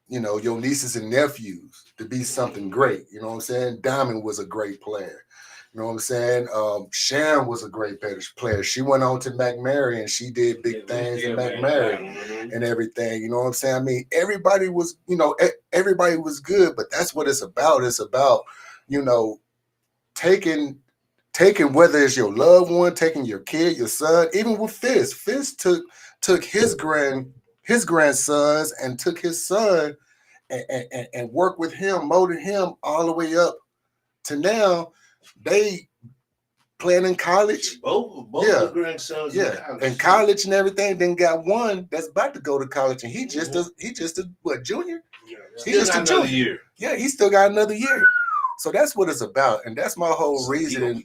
your nieces and nephews to be something great. You know what I'm saying? Diamond was a great player. You know what I'm saying? Sham was a great player. She went on to McMary and she did big things in McMary and everything. You know what I'm saying? I mean, everybody was good, but that's what it's about. It's about, taking whether it's your loved one, taking your kid, your son, even with Fist. Fist took his grandsons and took his son and worked with him, molded him all the way up to now. They playing in college. Both the grandsons in college and everything. Then got one that's about to go to college, and he just a junior? Yeah, he just a junior. Year. Yeah, he still got another year. So that's what it's about, and that's my whole reason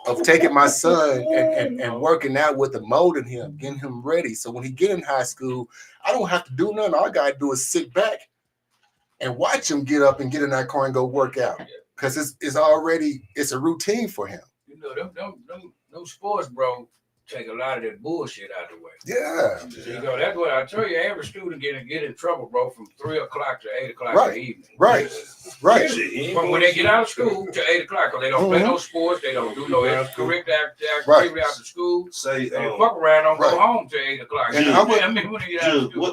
of taking my son and working out with him, molding him, getting him ready. So when he get in high school, I don't have to do nothing. All I gotta do is sit back and watch him get up and get in that car and go work out. Because it's a routine for him. Them sports, bro, take a lot of that bullshit out of the way. Yeah. That's what I tell you. Every student get in trouble, bro, from 3 o'clock to 8 o'clock in the evening. Right. From when they get out of school to 8 o'clock, because they don't play no sports, they don't do no extracurricular activity after school. Say, fuck around, don't go home till 8 o'clock.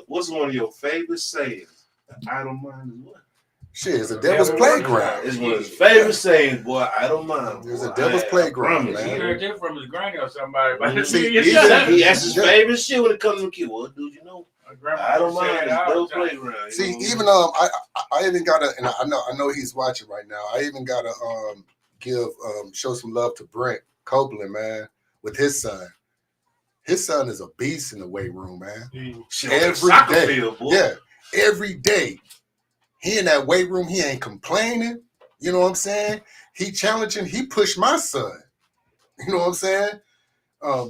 What's one of your favorite sayings? I don't mind what? Shit, it's a devil's playground. It's one of his favorite sayings, boy. I don't mind. It's a devil's playground, man. He heard that from his granny or somebody. He asked his favorite shit when it comes to kid. Well, dude, I don't mind. It's a devil's playground. See, even I even gotta, and I know he's watching right now. I even gotta show some love to Brent Copeland, man, with his son. His son is a beast in the weight room, man. Every day, yeah, every day. He in that weight room, he ain't complaining. You know what I'm saying? He challenging. He pushed my son. You know what I'm saying?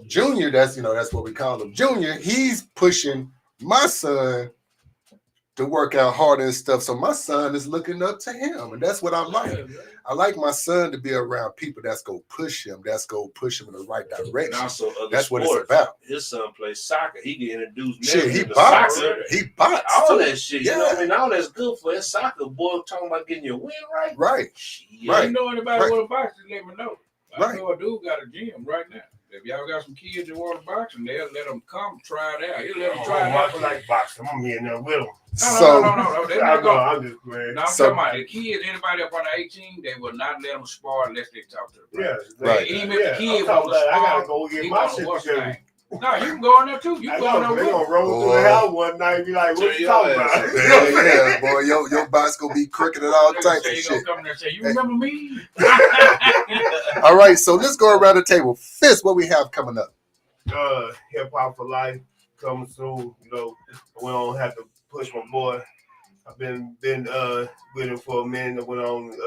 Junior, that's what we call him. Junior, he's pushing my son to work out harder and stuff. So my son is looking up to him, and that's what I like. I like my son to be around people that's gonna push him, in the right direction. And also that's what it's about. His son plays soccer. He get introduced. Shit, he boxed. He boxed. All that shit. Yeah. You know what I mean? All that's good for his soccer. Boy, talking about getting your win right. Right. Yeah, Right. you know anybody Right. want to box, just let me know. I Right. know a dude got a gym right now. If y'all got some kids that want to box, and they'll let them come try it out. He'll let them try it out. I like boxing. I'm gonna be in there with him. No. They're not going. I'm just playing. No, I'm talking about the kids. Anybody up under 18, they will not let them spar unless they talk to them. Yeah, right. Even if the kid I'm wants to talking about, I spar, gotta go get he my want to shit watch together. thing. No, you can go in there too. You I can go in know, there they with gonna roll through the house one night and be like, what you talking about? Yeah, boy, your box gonna be crooked and all types of you shit. gonna come in there and say, you remember me? All right, so let's go around the table. Fist, what we have coming up? Hip Hop for Life coming soon. You know, we don't have to push my boy. I've been with him for a minute. I went on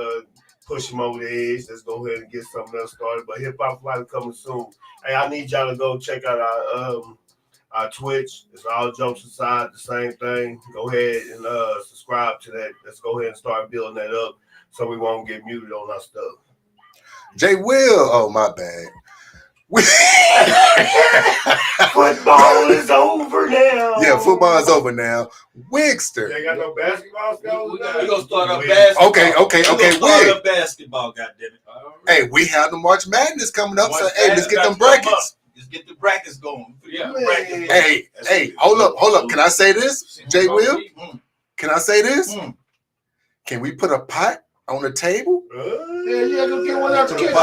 push him over the edge. Let's go ahead and get something else started. But Hip Hop for Life coming soon. Hey, I need y'all to go check out our Twitch. It's all jokes aside, the same thing. Go ahead and subscribe to that. Let's go ahead and start building that up so we won't get muted on our stuff. Jay Will. Oh, my bad. Football is over now. Yeah, football is over now. Wigster. They got no basketball scores? We're gonna start up basketball. Okay. Start Wig. up basketball, goddammit. Hey, we have the March Madness coming up, so March hey, let's get them Madness come brackets. Let's get the brackets going. Yeah. Hey, hold up. Can I say this, Jay Will? Can I say this? Can we put a pot on the table? Yeah, go get one out the kitchen.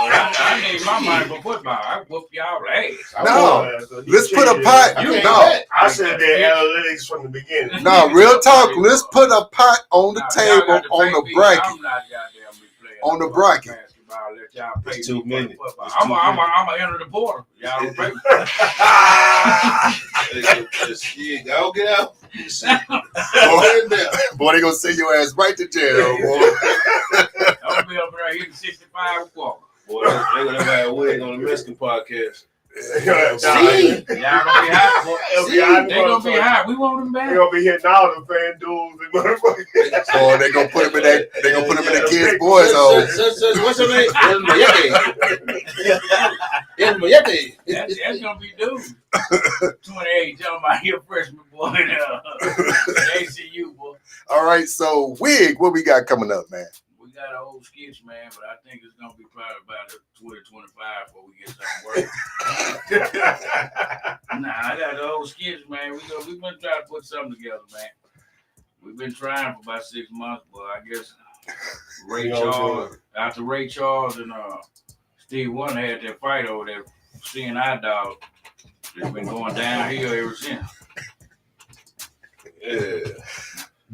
I need my money for football. I whoop y'all ass. No, let's put a pot. No, I said their analytics from the beginning. no, real talk. Let's put a pot on the table on the bracket. I'm not goddamn be playing On the bracket. basketball. Let y'all pay It's me 2 for minutes. football. It's I'm 2 gonna enter the portal. Y'all don't pay me. Shit, I'll get out. Boy, they gonna send your ass right to jail, boy. I'll be up there hitting 65 walk. Boy, they're gonna have a wig on the Mexican podcast. See? Y'all gonna be hot, boy. They They gonna be hot. We want them back. They're gonna be hitting all the fan duels and motherfuckers. Boy, they gonna put him in that. They gonna put him in the kids' boys' home. What's your name? El Mayete. That's gonna be dude. 28, talking about your freshman boy. ACU boy. All right, so Wig, what we got coming up, man? We got an old sketch, man, but I think it's gonna be probably about a 2025 before we get something working. Nah, I got the old sketch, man. We've been trying to put something together, man. We've been trying for about 6 months, but I guess after Ray Charles and Steve Wonder had that fight over there, CNI dog. It's been going downhill ever since. Yeah.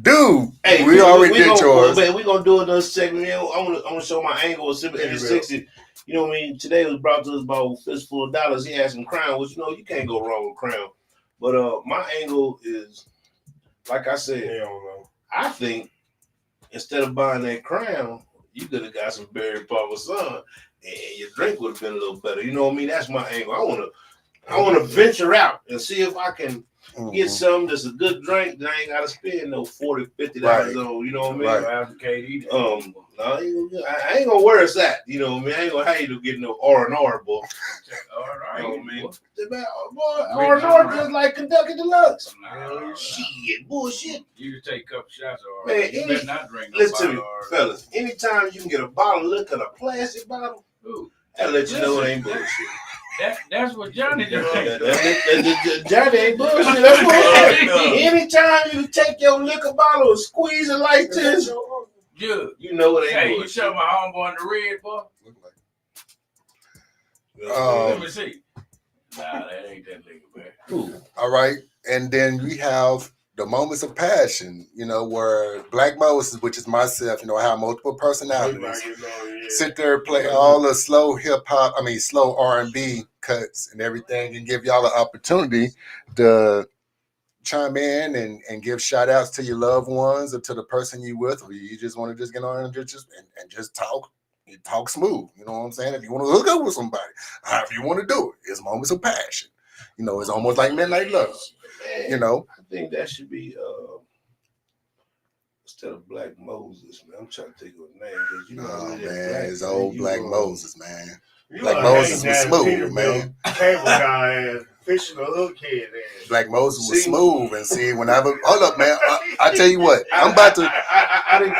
Dude, Hey, we already did yours. Man, we're gonna do another segment. I want to show my angle of 60. You know what I mean? Today was brought to us by a fistful of dollars. He had some crown, which you can't go wrong with crown. But my angle is, like I said, I think instead of buying that crown, you could have got some Barry Parmesan, and your drink would have been a little better. You know what I mean? That's my angle. I want to venture out and see if I can get something that's a good drink that I ain't gotta spend no $40, $50 on. You know what I mean? Right. No, I ain't gonna wear us that. You know what I mean? I ain't gonna have you to get no R&R, boy. All right, You know what I mean? R&R just like Kentucky Deluxe. Shit, bullshit. You just take a couple shots of Man, you better not drink no listen to me, bottle fellas. Anytime you can get a bottle of liquor in a plastic bottle, that'll let you know it ain't bullshit. That's what Johnny just said. Johnny ain't bullshit. That's what I'm saying. Anytime you take your liquor bottle and squeeze it like this, you know it ain't Hey, bullshit. you show my homeboy in the red, boy. Let me see. Nah, that ain't that liquor, man. All right, and then we have the moments of passion, where Black Moses, which is myself, I have multiple personalities, sit there and play all the slow slow R&B cuts and everything, and give y'all an opportunity to chime in and give shout outs to your loved ones or to the person you with, or you just want to just get on and just talk. You talk smooth, you know what I'm saying? If you want to hook up with somebody, however you want to do it, it's moments of passion. It's almost like midnight love. Man, I think that should be instead of Black Moses, man. I'm trying to think of a name because it's old Black Moses, man. You Black are Moses hating was ass smooth, Peterbilt, man. Cable guy ass, fishing a hook head ass. Black Moses was smooth, and see, whenever hold up, man, I tell you what, I'm about to. I done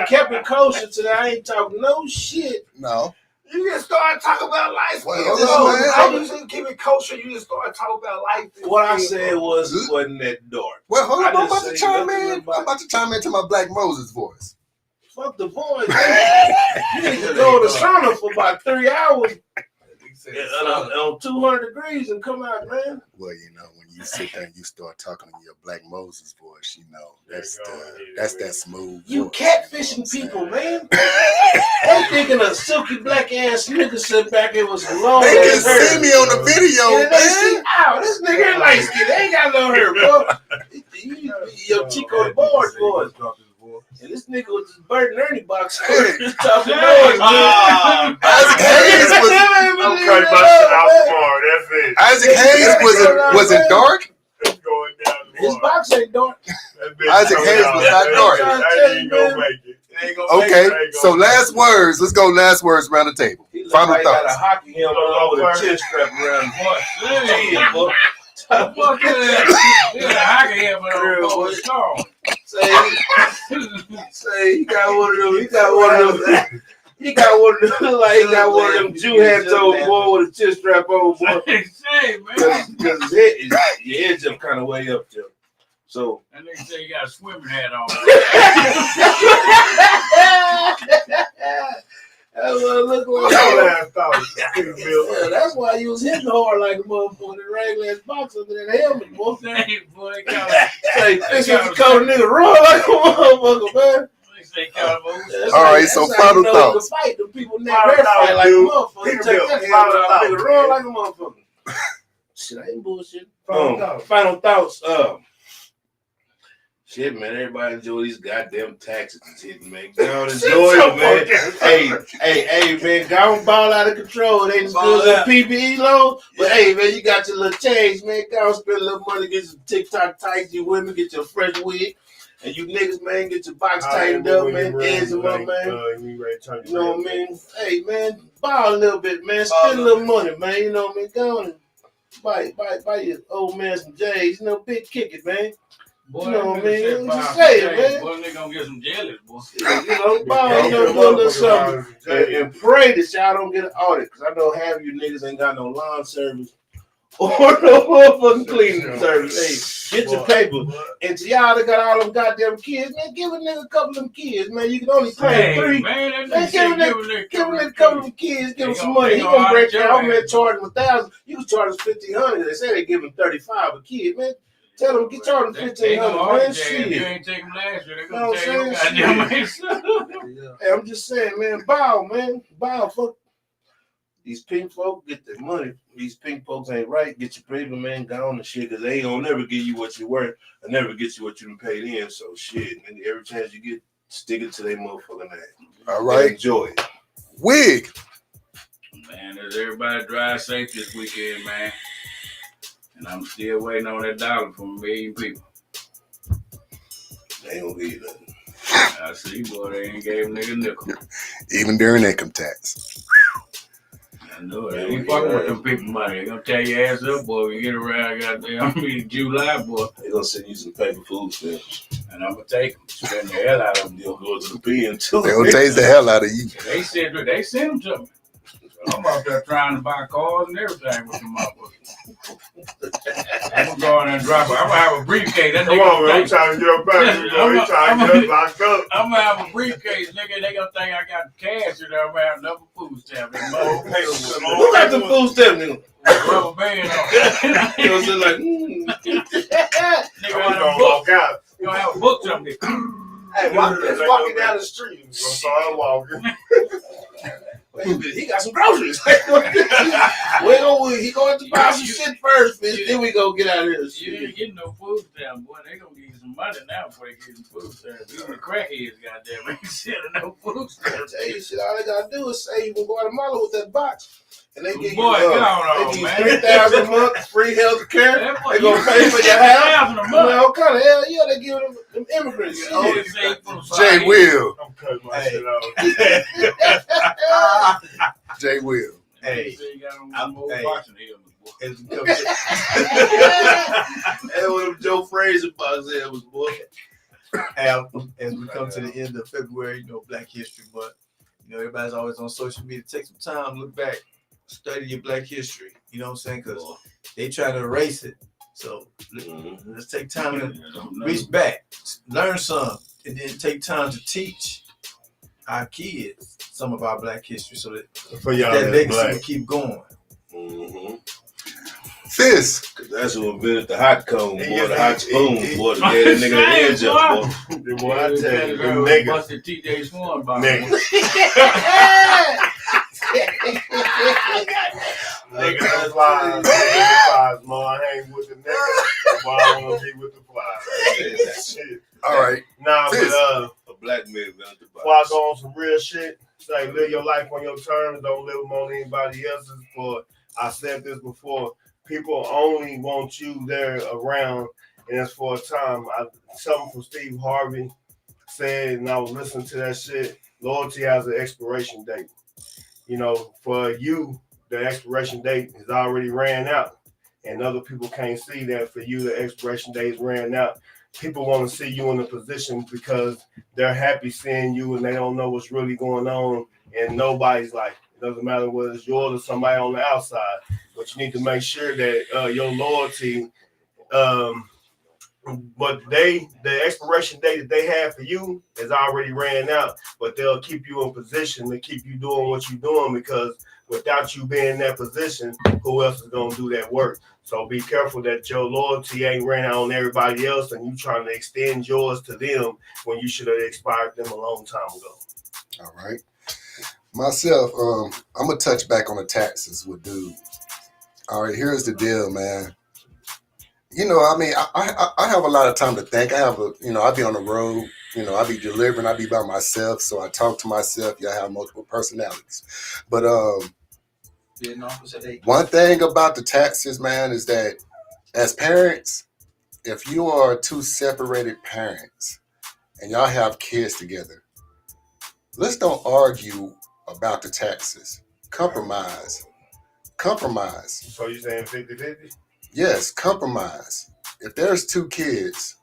kept it kosher today. I ain't talking no shit. No. You just started talking about life. Well, you just keep it kosher. You just started talking about life. What I said was it wasn't that dark. Well, hold up, I'm about to chime nothing in. I'm about to chime into my Black Moses voice. Fuck the voice. You need to go to the sauna for about 3 hours on 200 degrees and come out, man. Well, when you sit there and you start talking in your Black Moses voice, that's that smooth. You voice, catfishing people, man. I'm thinking a silky black ass nigga sit back and was long. They can see me on the video, and they see, man. ow, this nigga ain't light skin. They ain't got no hair, bro. Your Chico the board, boy. And this nigga was just Bert and Ernie box. Talking noise, man. Isaac Hayes was. I'm cutting my shit out tomorrow. That's it. Isaac Hayes was it dark? It's going down tomorrow. His box ain't dark. Isaac Hayes was not dark. That ain't gonna make it. Okay, so last words. Let's go. Last words around the table. Final Like got a thoughts. hockey helmet on with a chin strap around his boy. Fuck that. Yeah, I can have it on the song. Say he got one of them. He got one of them. He got one of them. Like he got one of them Jew hats on, boy, with a chin strap on, boy. Say, man. Because his head, your head's up kind of way up there. So. And they say you got a swimming hat on. That's what it look like. Yeah, that's why you was hitting hard like a motherfucker in the regular ass box under that helmet, boy. Say, boy, they call Say, this is the cold nigga run like a motherfucker, man. All right, so final thoughts. Fight the people never fight like a motherfucker. Take that helmet off, nigga run like a motherfucker. Shit, I ain't bullshit. Final thoughts. Shit, man, everybody enjoy these goddamn taxes and shit, man. Go and enjoy it, man. Hey, man, go and ball out of control. It ain't as good as a PPE loan, but hey, man, you got your little change, man. Go and spend a little money, get some TikTok tights, you women, get your fresh wig. And you niggas, man, get your box tightened up, man. Ends them up, man. You know what I mean? Hey, man, ball a little bit, man. Spend a little money, man. You know what I mean? Go on and buy your old man some J's. Big kick it, man. Boy, you know what I mean? Just say it, man. Boy, they gonna get some jellies, boy. Ball, do a little something. And pray that y'all don't get an audit, because I know half of you niggas ain't got no lawn service or no motherfucking cleaning service. Hey, get your paper. And to y'all that got all them goddamn kids, man, give a nigga a couple of them kids, man. You can only claim 3. Man, give a nigga a couple of them kids, give him some money. He gonna break down, man, charge him 1,000. You can charge him 1,500. They say they give him 35 a kid, man. Tell them get charged 1,500, man. Shit. You ain't take them last year. They gonna tell you goddamn. Hey, I'm just saying, man. Bow, man. Bow. Fuck. These pink folk get their money. These pink folks ain't right. Get your paper, man. Go on and shit, because they ain't gonna never give you what you're worth. They'll never get you what you done paid in. So shit, and every chance you get, stick it to their motherfucking ass. All right. And enjoy it. Wig. Man, does everybody drive safe this weekend, man? And I'm still waiting on that dollar from 1 million people. They ain't gonna give you nothing. I see, boy, they ain't gave a nigga a nickel. Even during income tax. I know it. They ain't fucking with them people money. They gonna tear your ass up, boy. We get around goddamn July, boy. They gonna send you some paper food stamps. And I'm gonna take them. Spend the hell out of them. They'll go to the pen too. They gonna taste the hell out of you. They send them to me. So I'm out there trying to buy cars and everything with them motherfuckers. I'm gonna go in and drop it. I'm gonna have a briefcase. That Come on, man. I'm trying to get up back. He's trying to get locked up. I'm gonna have a briefcase, nigga. They gonna think I got cash in there. I'm gonna have another food stamp. Who got the food stamp, nigga? Rubber band on. You know what I'm saying? Like, Nigga, something. Hey, my kid's walking down the street. So I'm walking. Wait a minute, he got some groceries. He going to buy some shit first, bitch. Then we go get out of here. You ain't getting no food stamp, boy. They gonna give you some money now before they get some food stamps. Even the crackheads, goddamn, ain't sending no food stamps. I tell you, shit, all they gotta do is say you can Guatemala with that box. And they give boy, you, get on, they give man. you $3,000 a month, free health care. They You gonna pay for your house. $3,000 a month. Well, what kind of hell? Yeah, they give them immigrants. You Shit. only say from Jay Will. I'm cutting my Hey. shit off. Jay Will. Hey, I'm hey. watching him, boy. as we come to, That's what them Joe Frazier box there was, boy. as we come to the end of February, you know, Black History Month. You know, everybody's always on social media. Take some time, look back, study your Black history. You know what I'm saying? Because they try to erase it. So let's take time to reach back, learn some, and then take time to teach our kids some of our Black history so that For y'all that that's legacy black. will keep going. Fizz. That's what invented the hot cone, boy, Yeah, the hot spoon, boy, to get that nigga the edge up, boy. Boy, I tell you, them niggas. Busted TJ Swan by Niggas. Niggas the flies, man. I hang with the niggas, but I want to be with the flies. Shit. All right. Nah, but Fizz. a black man invented the before I go on some real shit, say live your life on your terms, don't live them on anybody else's. For I said this before, people only want you there around, and it's for a time. Something from Steve Harvey said, and I was listening to that shit. Loyalty has an expiration date. You know, for you, the expiration date has already ran out, and other people can't see that for you, the expiration date ran out. People want to see you in a position because they're happy seeing you and they don't know what's really going on. And nobody's like, it doesn't matter whether it's yours or somebody on the outside, but you need to make sure that your loyalty, but the expiration date that they have for you is already ran out, but they'll keep you in position to keep you doing what you're doing, because without you being in that position, who else is going to do that work? So be careful that your loyalty ain't ran out on everybody else and you trying to extend yours to them when you should have expired them a long time ago. All right. Myself, I'm going to touch back on the taxes with dude. All right, here's the deal, man. You know, I mean, I have a lot of time to think. I be on the road, you know, I be delivering, I be by myself. So I talk to myself. Yeah, I have multiple personalities. But one thing about the taxes, man, is that as parents, if you are two separated parents and y'all have kids together, let's don't argue about the taxes. Compromise. So you saying 50-50? Yes, compromise. If there's two kids,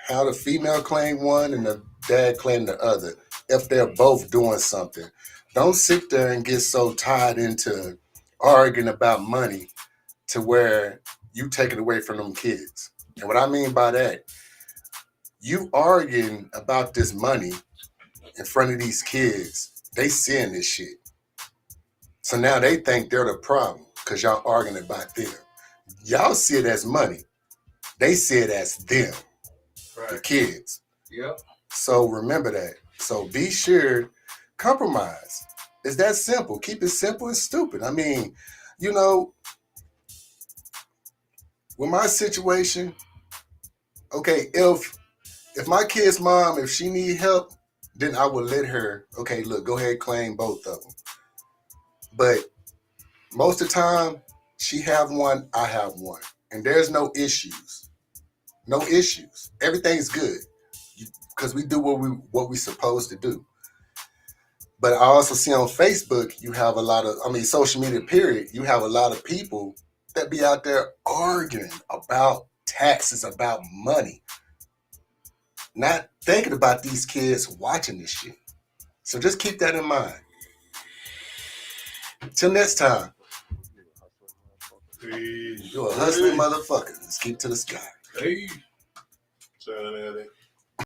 how the female claim one and the dad claim the other, if they're both doing something. Don't sit there and get so tied into arguing about money to where you take it away from them kids. And what I mean by that, you arguing about this money in front of these kids, they seeing this shit. So now they think they're the problem because y'all arguing about them. Y'all see it as money. They see it as them, the kids. Yep. So remember that. So be sure, compromise. It's that simple. Keep it simple and stupid. I mean, you know, with my situation, okay, if my kid's mom, if she need help, then I would let her, okay, look, go ahead, claim both of them. But most of the time, she have one, I have one. And there's no issues. No issues. Everything's good. Because we do what we supposed to do. But I also see on Facebook, you have a lot of, social media period, you have a lot of people that be out there arguing about taxes, about money. Not thinking about these kids watching this shit. So just keep that in mind. Till next time. Peace. You're a hustling motherfucker. Let's keep to the sky. Hey. Saturday.